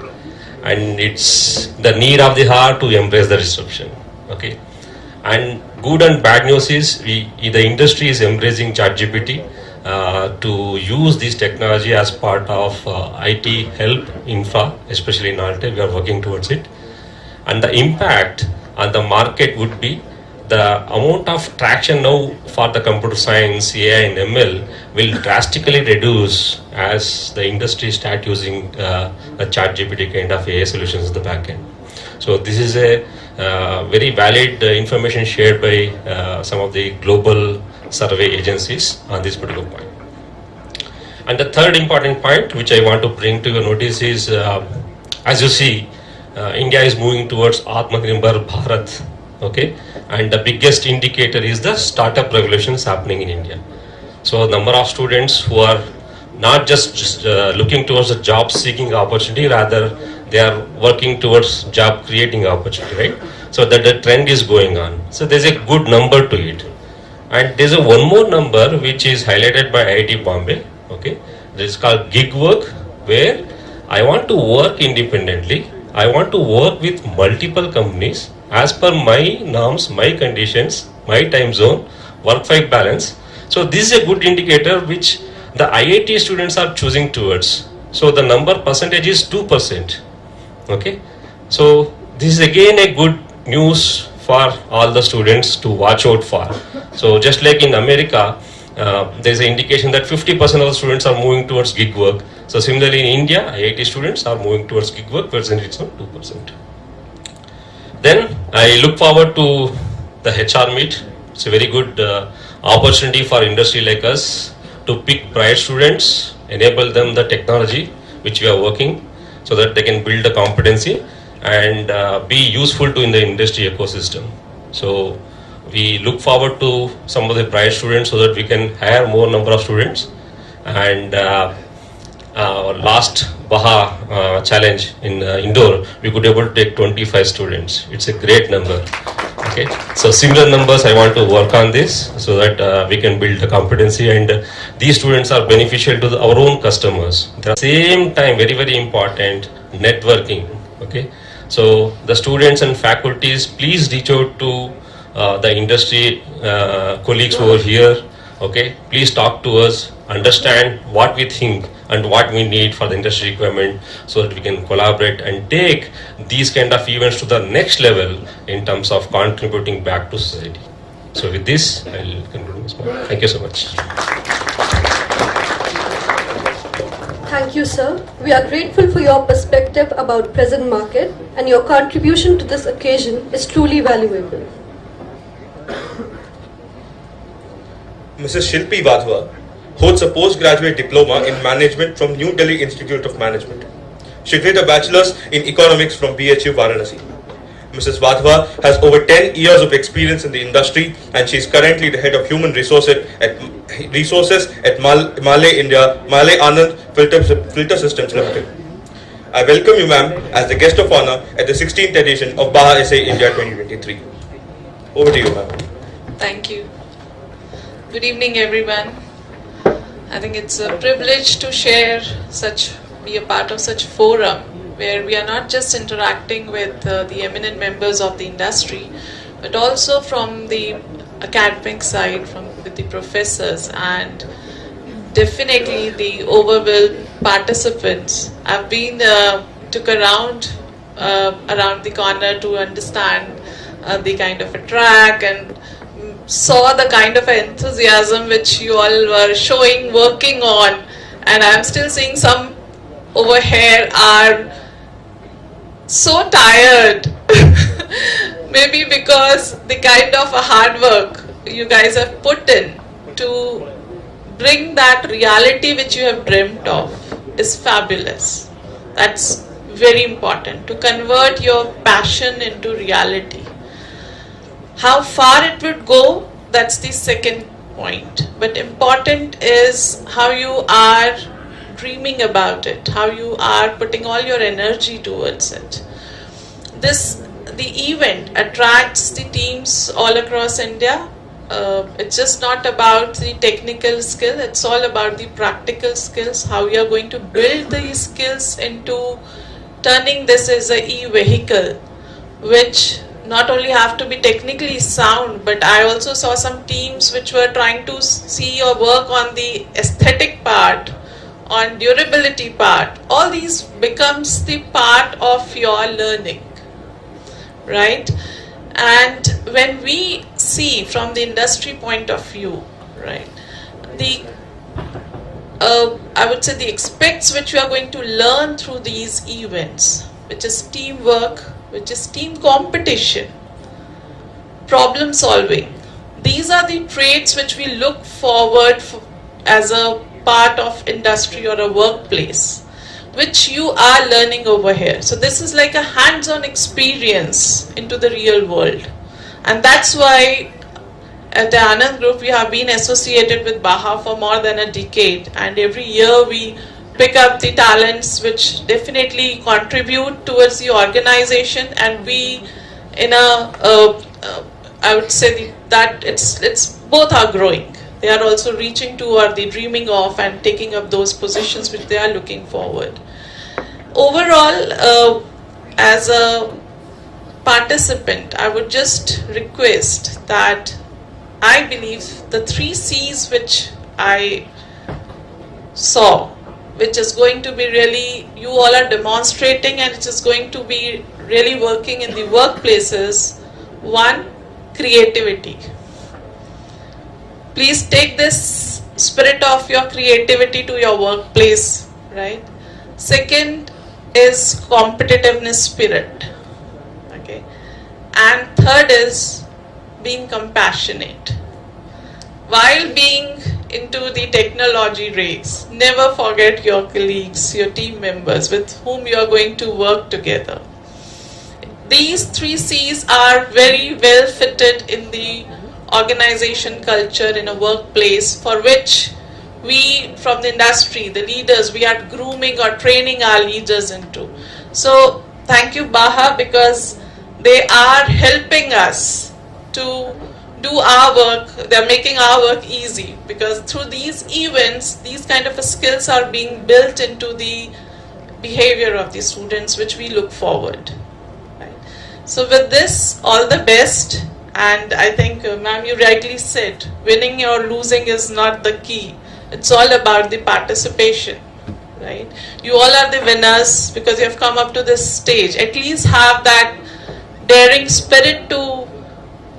and it's the need of the hour to embrace the disruption. Okay, and good and bad news is the industry is embracing ChatGPT to use this technology as part of IT help infra, especially in Altair. We are working towards it, and the impact on the market would be the amount of traction now for the computer science, AI and ML will drastically reduce as the industry start using a ChatGPT kind of AI solutions at the back end. So this is a very valid information shared by some of the global survey agencies on this particular point. And the third important point which I want to bring to your notice is, as you see, India is moving towards Atmanirbhar Bharat, okay, and the biggest indicator is the startup revolutions happening in India. So number of students who are not just looking towards a job seeking opportunity, rather they are working towards job creating opportunity, right? So that the trend is going on. So there's a good number to it. And there's a one more number which is highlighted by IIT Bombay, okay? This is called gig work, where I want to work independently. I want to work with multiple companies as per my norms, my conditions, my time zone, work-life balance. So this is a good indicator which the IIT students are choosing towards. So the number percentage is 2%. Okay. So this is again a good news for all the students to watch out for. So just like in America, there is an indication that 50% of the students are moving towards gig work. So similarly in India, IIT students are moving towards gig work, percentage is 2%. Then I look forward to the HR meet. It's a very good opportunity for industry like us to pick bright students, enable them the technology which we are working, so that they can build a competency and be useful to in the industry ecosystem. So we look forward to some of the bright students so that we can hire more number of students. And last BAJA challenge in Indore, we could able to take 25 students. It's a great number. Okay, so similar numbers I want to work on this so that we can build a competency, and these students are beneficial to our own customers. At the same time, very, very important, networking. Okay, so the students and faculties, please reach out to the industry colleagues over here. Okay, please talk to us, understand what we think and what we need for the industry requirement, so that we can collaborate and take these kind of events to the next level in terms of contributing back to society. So with this, I'll conclude this point. Thank you so much. Thank you, sir. We are grateful for your perspective about present market, and your contribution to this occasion is truly valuable. Mrs. Shilpi Wadhwa holds a postgraduate diploma in management from New Delhi Institute of Management. She did a bachelor's in economics from BHU Varanasi. Mrs. Wadhwa has over 10 years of experience in the industry, and she is currently the head of human resources at Malay India, Malay Anand Filter Systems Limited. I welcome you, ma'am, as the guest of honor at the 16th edition of BAJA India 2023. Over to you, ma'am. Thank you. Good evening, everyone. I think it's a privilege to be a part of such forum where we are not just interacting with the eminent members of the industry, but also from the academic side, with the professors, and definitely the overwhelmed participants. I've been took around the corner to understand the kind of a track, and saw the kind of enthusiasm which you all were showing, working on, and I'm still seeing some over here are so tired. Maybe because the kind of a hard work you guys have put in to bring that reality which you have dreamt of is fabulous. That's very important, to convert your passion into reality. How far it would go, that's the second point. But important is how you are dreaming about it, how you are putting all your energy towards it. The event attracts the teams all across India. It's just not about the technical skill, it's all about the practical skills, how you are going to build these skills into turning this as a e-vehicle, which not only have to be technically sound, but I also saw some teams which were trying to see your work on the aesthetic part, on durability part. All these becomes the part of your learning, right? And when we see from the industry point of view, right, I would say the aspects which we are going to learn through these events, which is teamwork, which is team competition, problem solving. These are the traits which we look forward as a part of industry or a workplace, which you are learning over here. So this is like a hands-on experience into the real world. And that's why at the Anand Group we have been associated with BAJA for more than a decade, and every year we pick up the talents which definitely contribute towards the organization, and we in I would say that it's both are growing. They are also reaching to or they dreaming of and taking up those positions which they are looking forward. Overall, as a participant, I would just request that I believe the 3 C's which I saw, which is going to be really, you all are demonstrating and it is going to be really working in the workplaces. 1, creativity. Please take this spirit of your creativity to your workplace, right? 2nd is competitiveness spirit, okay? And 3rd is being compassionate. While being into the technology race, never forget your colleagues, your team members with whom you are going to work together. These 3 C's are very well fitted in the organization culture in a workplace, for which we from the industry, the leaders, we are grooming or training our leaders into. So thank you BAJA, because they are helping us to do our work. They are making our work easy, because through these events these kind of skills are being built into the behavior of the students, which we look forward. So with this, all the best. And I think, ma'am, you rightly said, winning or losing is not the key. It's all about the participation, right? You all are the winners because you have come up to this stage. At least have that daring spirit to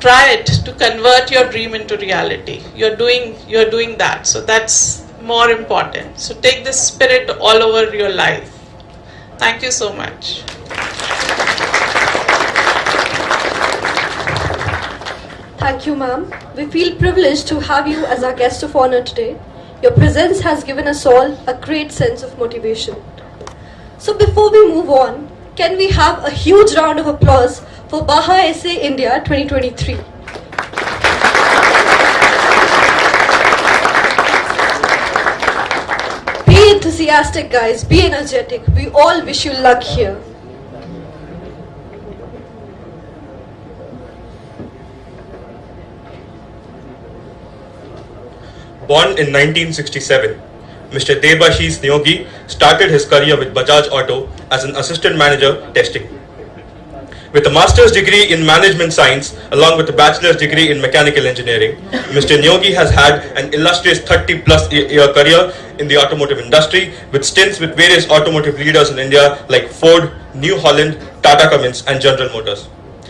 try it, to convert your dream into reality. You're doing that. So that's more important. So take this spirit all over your life. Thank you so much. Thank you, ma'am. We feel privileged to have you as our guest of honor today. Your presence has given us all a great sense of motivation. So before we move on, can we have a huge round of applause for BAJA SAEINDIA 2023. Be enthusiastic, guys. Be energetic. We all wish you luck here. Born in 1967, Mr. Debashish Neogi started his career with Bajaj Auto as an assistant manager testing. With a master's degree in management science along with a bachelor's degree in mechanical engineering, Mr. Neogi has had an illustrious 30+ year career in the automotive industry, with stints with various automotive leaders in India like Ford, New Holland, Tata Cummins and General Motors.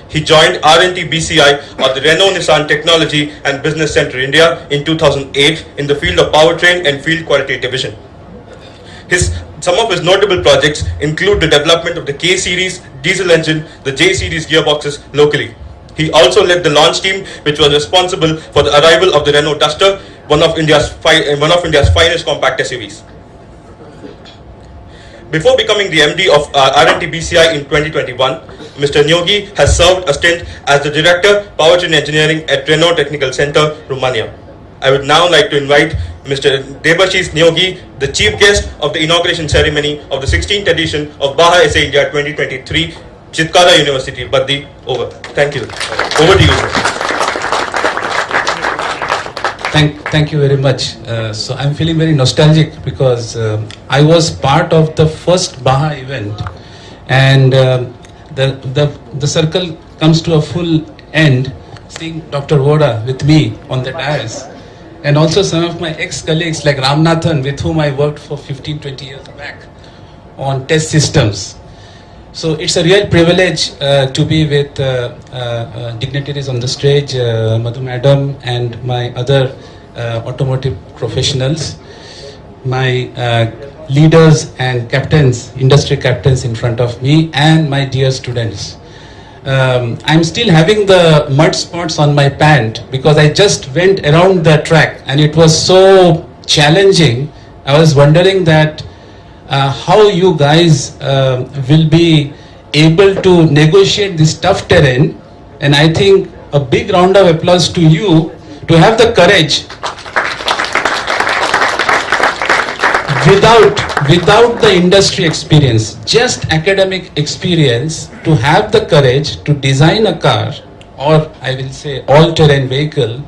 He joined R&D BCI or the Renault Nissan Technology and Business Center India in 2008 in the field of powertrain and field quality division. Some of his notable projects include the development of the K series diesel engine, the J series gearboxes locally. He also led the launch team which was responsible for the arrival of the Renault Duster, one of India's finest compact SUVs. Before becoming the MD of R&D BCI in 2021, Mr. Neogi has served a stint as the Director, Powertrain Engineering at Renault Technical Center, Romania. I would now like to invite Mr. Debashish Neogi, the chief guest of the inauguration ceremony of the 16th edition of BAJA SAEINDIA 2023, Chitkara University, Baddi. Over. Thank you. Over to you, sir. Thank you very much. So I'm feeling very nostalgic because I was part of the first BAJA event, and the circle comes to a full end seeing Dr. Voda with me on the dais, and also some of my ex-colleagues like Ramnathan, with whom I worked for 15-20 years back on test systems. So it's a real privilege to be with dignitaries on the stage, Madhu Madam and my other automotive professionals, my leaders and captains, industry captains in front of me, and my dear students. I'm still having the mud spots on my pant because I just went around the track and it was so challenging. I was wondering that how you guys will be able to negotiate this tough terrain, and I think a big round of applause to you to have the courage without the industry experience, just academic experience, to have the courage to design a car, or I will say all-terrain vehicle,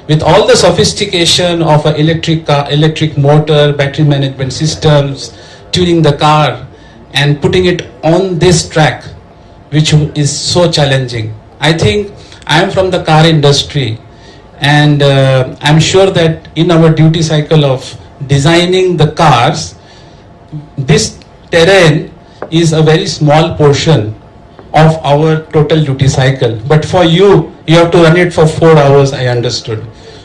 with all the sophistication of an electric car, electric motor, battery management systems, tuning the car and putting it on this track, which is so challenging. I think I am from the car industry, and I'm sure that in our duty cycle of designing the cars, this terrain is a very small portion of our total duty cycle. But for you, you have to run it for 4 hours, I understood.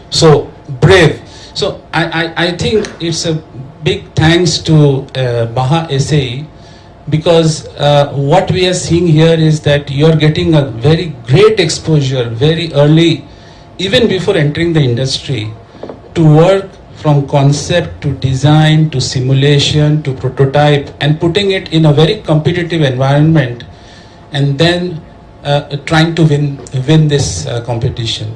So brave. So I think it's a big thanks to BAJA SAE, because what we are seeing here is that you are getting a very great exposure very early, even before entering the industry, to work from concept to design to simulation to prototype and putting it in a very competitive environment, and then trying to win this competition.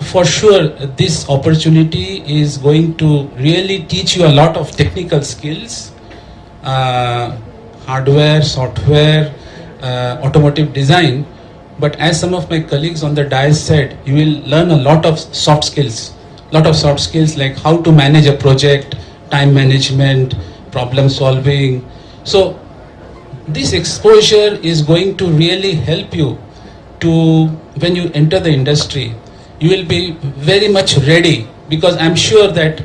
For sure, this opportunity is going to really teach you a lot of technical skills, hardware, software, automotive design. But as some of my colleagues on the dais said, you will learn a lot of soft skills. Like how to manage a project, time management, problem solving. So this exposure is going to really help you to, when you enter the industry, you will be very much ready, because I'm sure that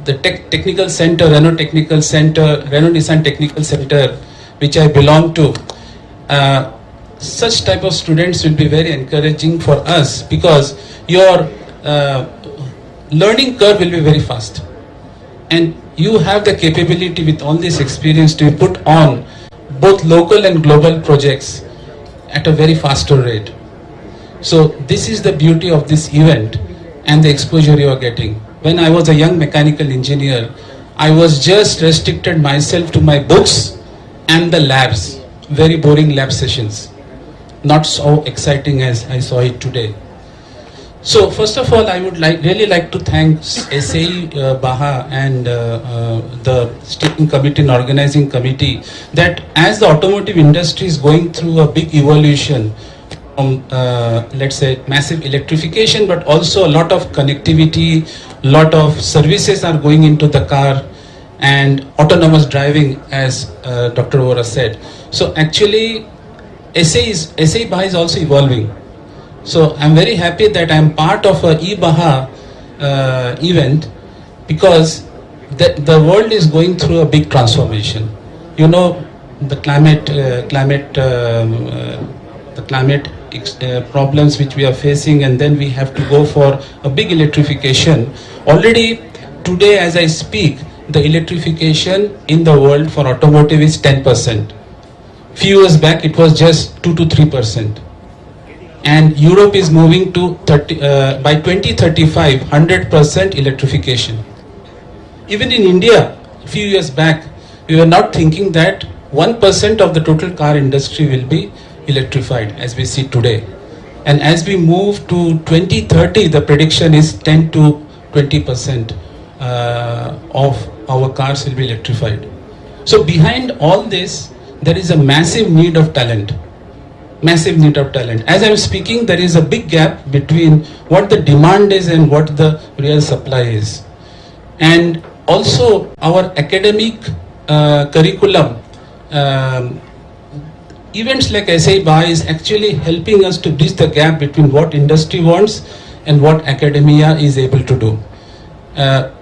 the technical center, Renault Technical Center, Renault Nissan Technical Center, which I belong to, such type of students will be very encouraging for us, because your learning curve will be very fast, and you have the capability with all this experience to put on both local and global projects at a very faster rate. So this is the beauty of this event and the exposure you are getting. When I was a young mechanical engineer, I was just restricted myself to my books and the labs, very boring lab sessions, not so exciting as I saw it today. So first of all, I would really like to thank SAE, BAJA and the steering committee and organizing committee, that as the automotive industry is going through a big evolution from let's say massive electrification, but also a lot of connectivity, lot of services are going into the car, and autonomous driving, as Dr. Vora said. So actually SAE BAJA is also evolving. So I'm very happy that I'm part of a eBAJA event, because the world is going through a big transformation. You know, the climate problems which we are facing, and then we have to go for a big electrification. Already today, as I speak, the electrification in the world for automotive is 10%. Few years back, it was just 2 to 3%. And Europe is moving to by 2035, 100% electrification. Even in India, a few years back, we were not thinking that 1% of the total car industry will be electrified, as we see today. And as we move to 2030, the prediction is 10 to 20% of our cars will be electrified. So behind all this, there is a massive need of talent. Massive need of talent. As I'm speaking, there is a big gap between what the demand is and what the real supply is. And also our academic curriculum, events like SAE BAJA is actually helping us to bridge the gap between what industry wants and what academia is able to do.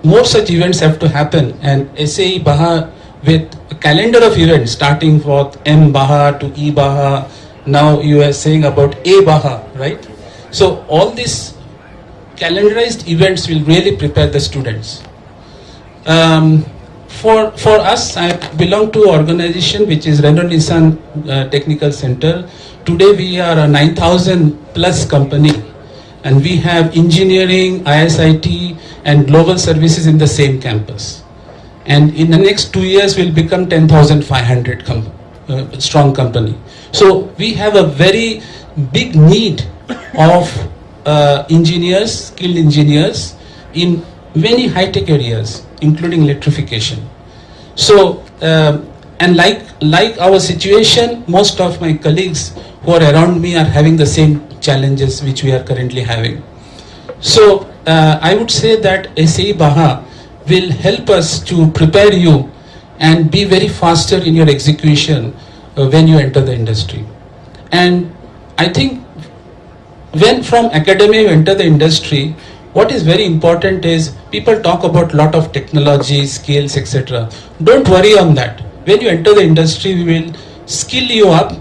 More such events have to happen, and SAE BAJA, with a calendar of events starting from eBAJA to eBAJA, now you are saying about eBAJA, right? So all these calendarized events will really prepare the students. for us, I belong to an organization which is Renault Nissan Technical Center. Today we are a 9,000 plus company, and we have engineering, ISIT and global services in the same campus. And in the next 2 years we'll become 10,500 strong company. So we have a very big need of engineers, skilled engineers in many high-tech areas, including electrification. So, and like our situation, most of my colleagues who are around me are having the same challenges which we are currently having. So, I would say that SAE BAJA will help us to prepare you and be very faster in your execution when you enter the industry. And I think when from academia you enter the industry, what is very important is people talk about lot of technology, skills, etc. Don't worry on that. When you enter the industry, we will skill you up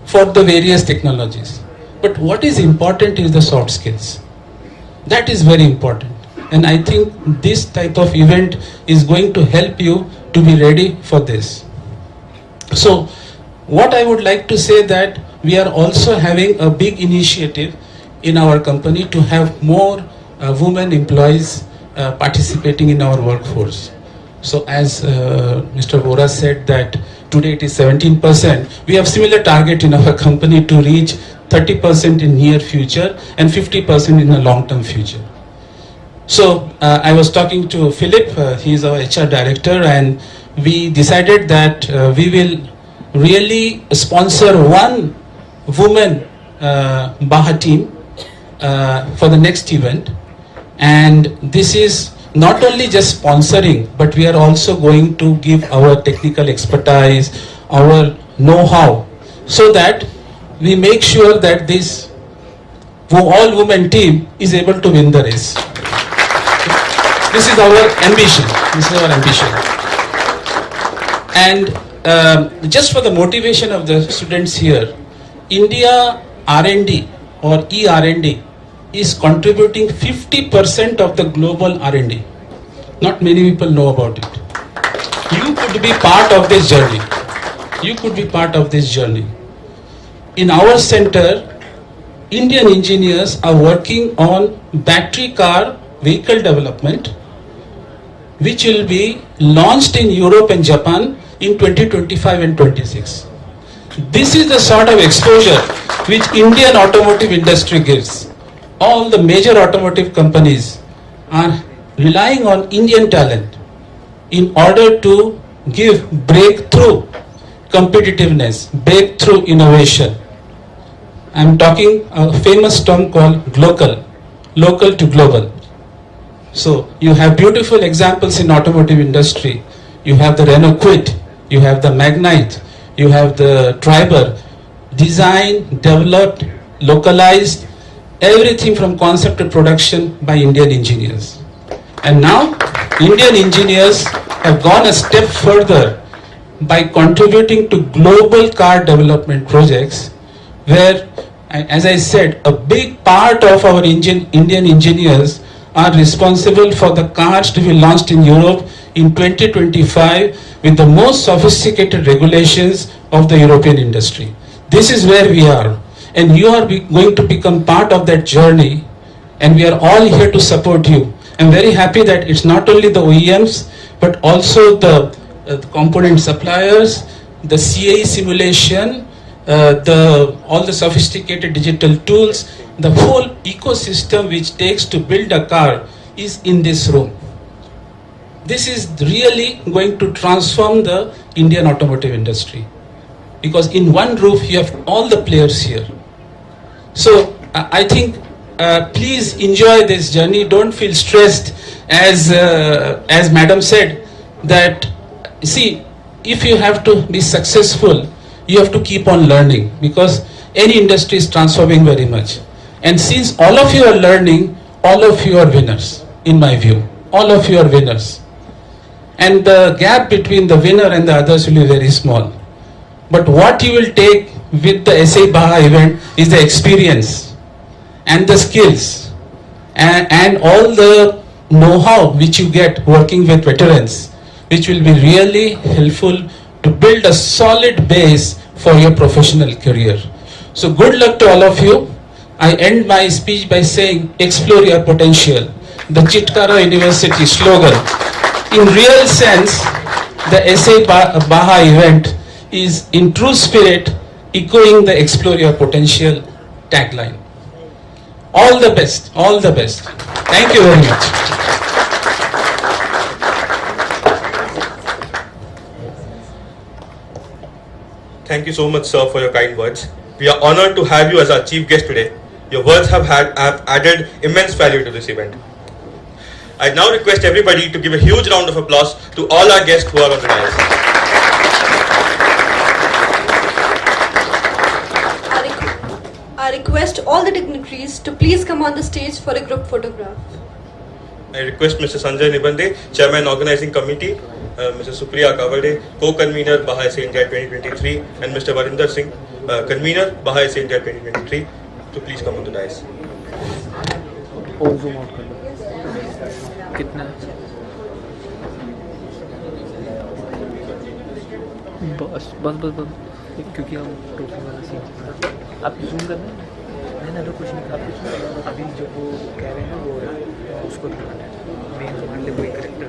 for the various technologies. But what is important is the soft skills. That is very important. And I think this type of event is going to help you to be ready for this. So what I would like to say that we are also having a big initiative in our company to have more women employees participating in our workforce. So as Mr. Vora said that today it is 17%, we have similar target in our company to reach 30% in near future and 50% in the long-term future. So I was talking to Philip, he is our HR director, and we decided that we will really sponsor one woman BAJA team for the next event. And this is not only just sponsoring, but we are also going to give our technical expertise, our know-how, so that we make sure that this all-women team is able to win the race. This is our ambition. This is our ambition. And just for the motivation of the students here, India R&D or E-R&D is contributing 50% of the global R&D. Not many people know about it. You could be part of this journey. You could be part of this journey. In our center, Indian engineers are working on battery car vehicle development, which will be launched in Europe and Japan in 2025 and 26. This is the sort of exposure which Indian automotive industry gives. All the major automotive companies are relying on Indian talent in order to give breakthrough competitiveness, breakthrough innovation. I'm talking a famous term called local to global. So you have beautiful examples in automotive industry. You have the Renault Kwid, you have the Magnite, you have the Triber, designed, developed, localized, everything from concept to production by Indian engineers. And now Indian engineers have gone a step further by contributing to global car development projects, where, as I said, a big part of our Indian engineers are responsible for the cars to be launched in Europe in 2025 with the most sophisticated regulations of the European industry. This is where we are, and you are going to become part of that journey, and we are all here to support you. I'm very happy that it's not only the OEMs, but also the component suppliers, the CAE simulation, all the sophisticated digital tools, the whole ecosystem which takes to build a car is in this room. This is really going to transform the Indian automotive industry, because in one roof you have all the players here. So I think please enjoy this journey. Don't feel stressed, as Madam said, that see, if you have to be successful, you have to keep on learning, because any industry is transforming very much. And since all of you are learning, all of you are winners, in my view. All of you are winners. And the gap between the winner and the others will be very small. But what you will take with the SAE BAJA event is the experience and the skills and all the know-how which you get working with veterans, which will be really helpful to build a solid base for your professional career. So good luck to all of you. I end my speech by saying, explore your potential. The Chitkara University slogan. In real sense, the SA BAJA event is in true spirit echoing the explore your potential tagline. All the best, all the best. Thank you very much. Thank you so much, sir, for your kind words. We are honored to have you as our chief guest today. Your words have added immense value to this event. I now request everybody to give a huge round of applause to all our guests who are on the dais. I request all the dignitaries to please come on the stage for a group photograph. I request Mr. Sanjay Nibande, Chairman Organizing Committee, Mrs. Supriya Kavade, Co-Convener BAJA SA India 2023, and Mr. Varinder Singh, Convener BAJA SA India 2023, to please come on the dais. और zoom out कर लो कितना बस बस बस बस क्योंकि हम टोपी वाला सीन आप जूम करना है ना तो कुछ नहीं आप कुछ अभी जो वो कह रहे हैं वो उसको दिखाना है मेन मान ले वही character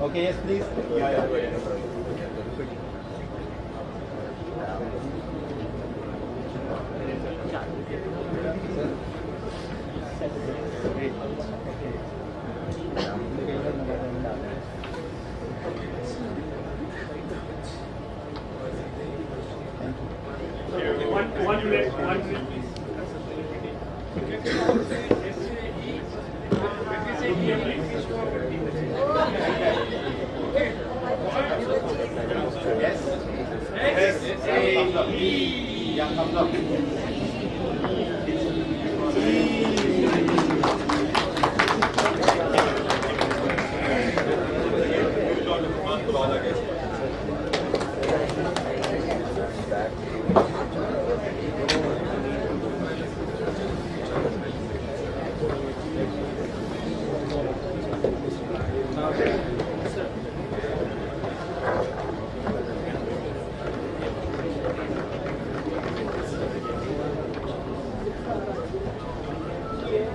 Okay, yes, please.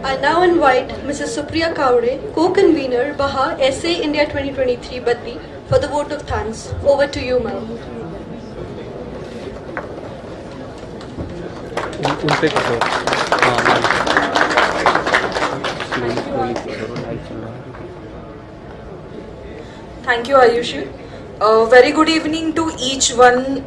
I now invite Mrs. Supriya Kavade, Co-Convener BAJA SA India 2023 Baddi, for the vote of thanks. Over to you, ma'am. उन पे करो स्लोली करो लाइव चल रहा है Thank you, Ayushi. Very good evening to each one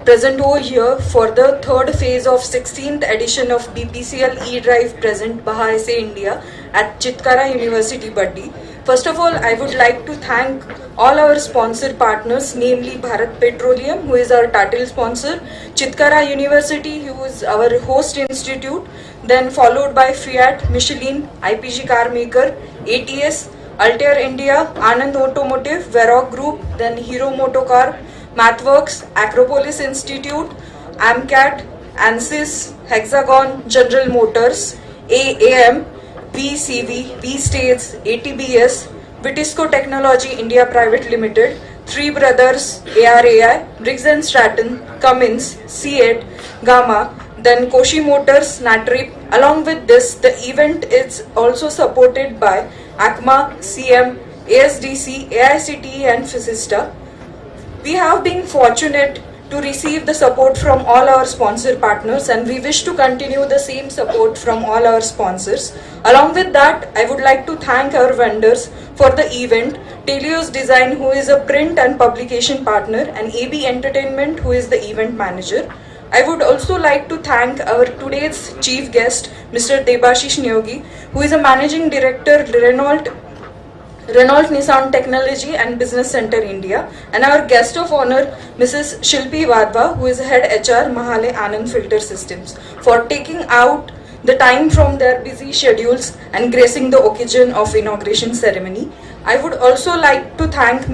present over here for the third phase of 16th edition of BPCL eDrive present BAJA SA India at Chitkara University, Baddi. First of all, I would like to thank all our sponsor partners, namely Bharat Petroleum, who is our title sponsor, Chitkara University, who is our host institute, then followed by Fiat, Michelin, IPG car maker, ATS, Altair India, Anand Automotive, Varroc Group, then Hero Motocar, MathWorks, Acropolis Institute, AMCAT, ANSYS, Hexagon, General Motors, AAM, VCV, V-States, ATBS, Vitisco Technology India Private Limited, Three Brothers, ARAI, Briggs & Stratton, Cummins, C8, Gamma, then Koshi Motors, Natrip. Along with this, the event is also supported by ACMA, CM, ASDC, AICTE and Physista. We have been fortunate to receive the support from all our sponsor partners, and we wish to continue the same support from all our sponsors. Along with that, I would like to thank our vendors for the event, Telios Design, who is a print and publication partner, and AB Entertainment, who is the event manager. I would also like to thank our today's chief guest, Mr. Debashish Neogi, who is a managing director, Renault Nissan Technology and Business Center India, and our guest of honor, Mrs. Shilpi Wadhwa, who is head HR, Mahale Anand Filter Systems, for taking out the time from their busy schedules and gracing the occasion of inauguration ceremony. I would also like to thank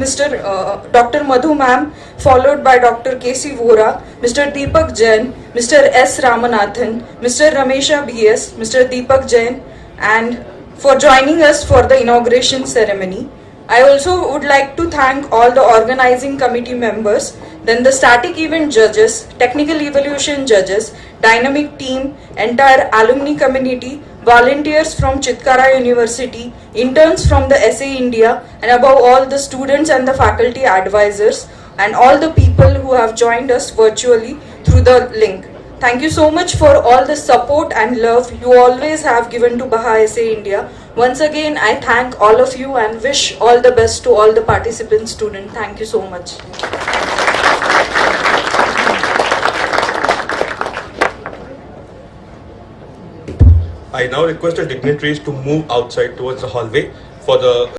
Dr. Madhu ma'am, followed by Dr. K.C. Vora, Mr. Deepak Jain, Mr. S. Ramanathan, Mr. Ramesha B.S., Mr. Deepak Jain, and for joining us for the inauguration ceremony. I also would like to thank all the organizing committee members, then the static event judges, technical evaluation judges, dynamic team, entire alumni community, volunteers from Chitkara University, interns from the SA India, and above all the students and the faculty advisors, and all the people who have joined us virtually through the link. Thank you so much for all the support and love you always have given to BAJA SA India. Once again, I thank all of you and wish all the best to all the participant students. Thank you so much. I now request the dignitaries to move outside towards the hallway for the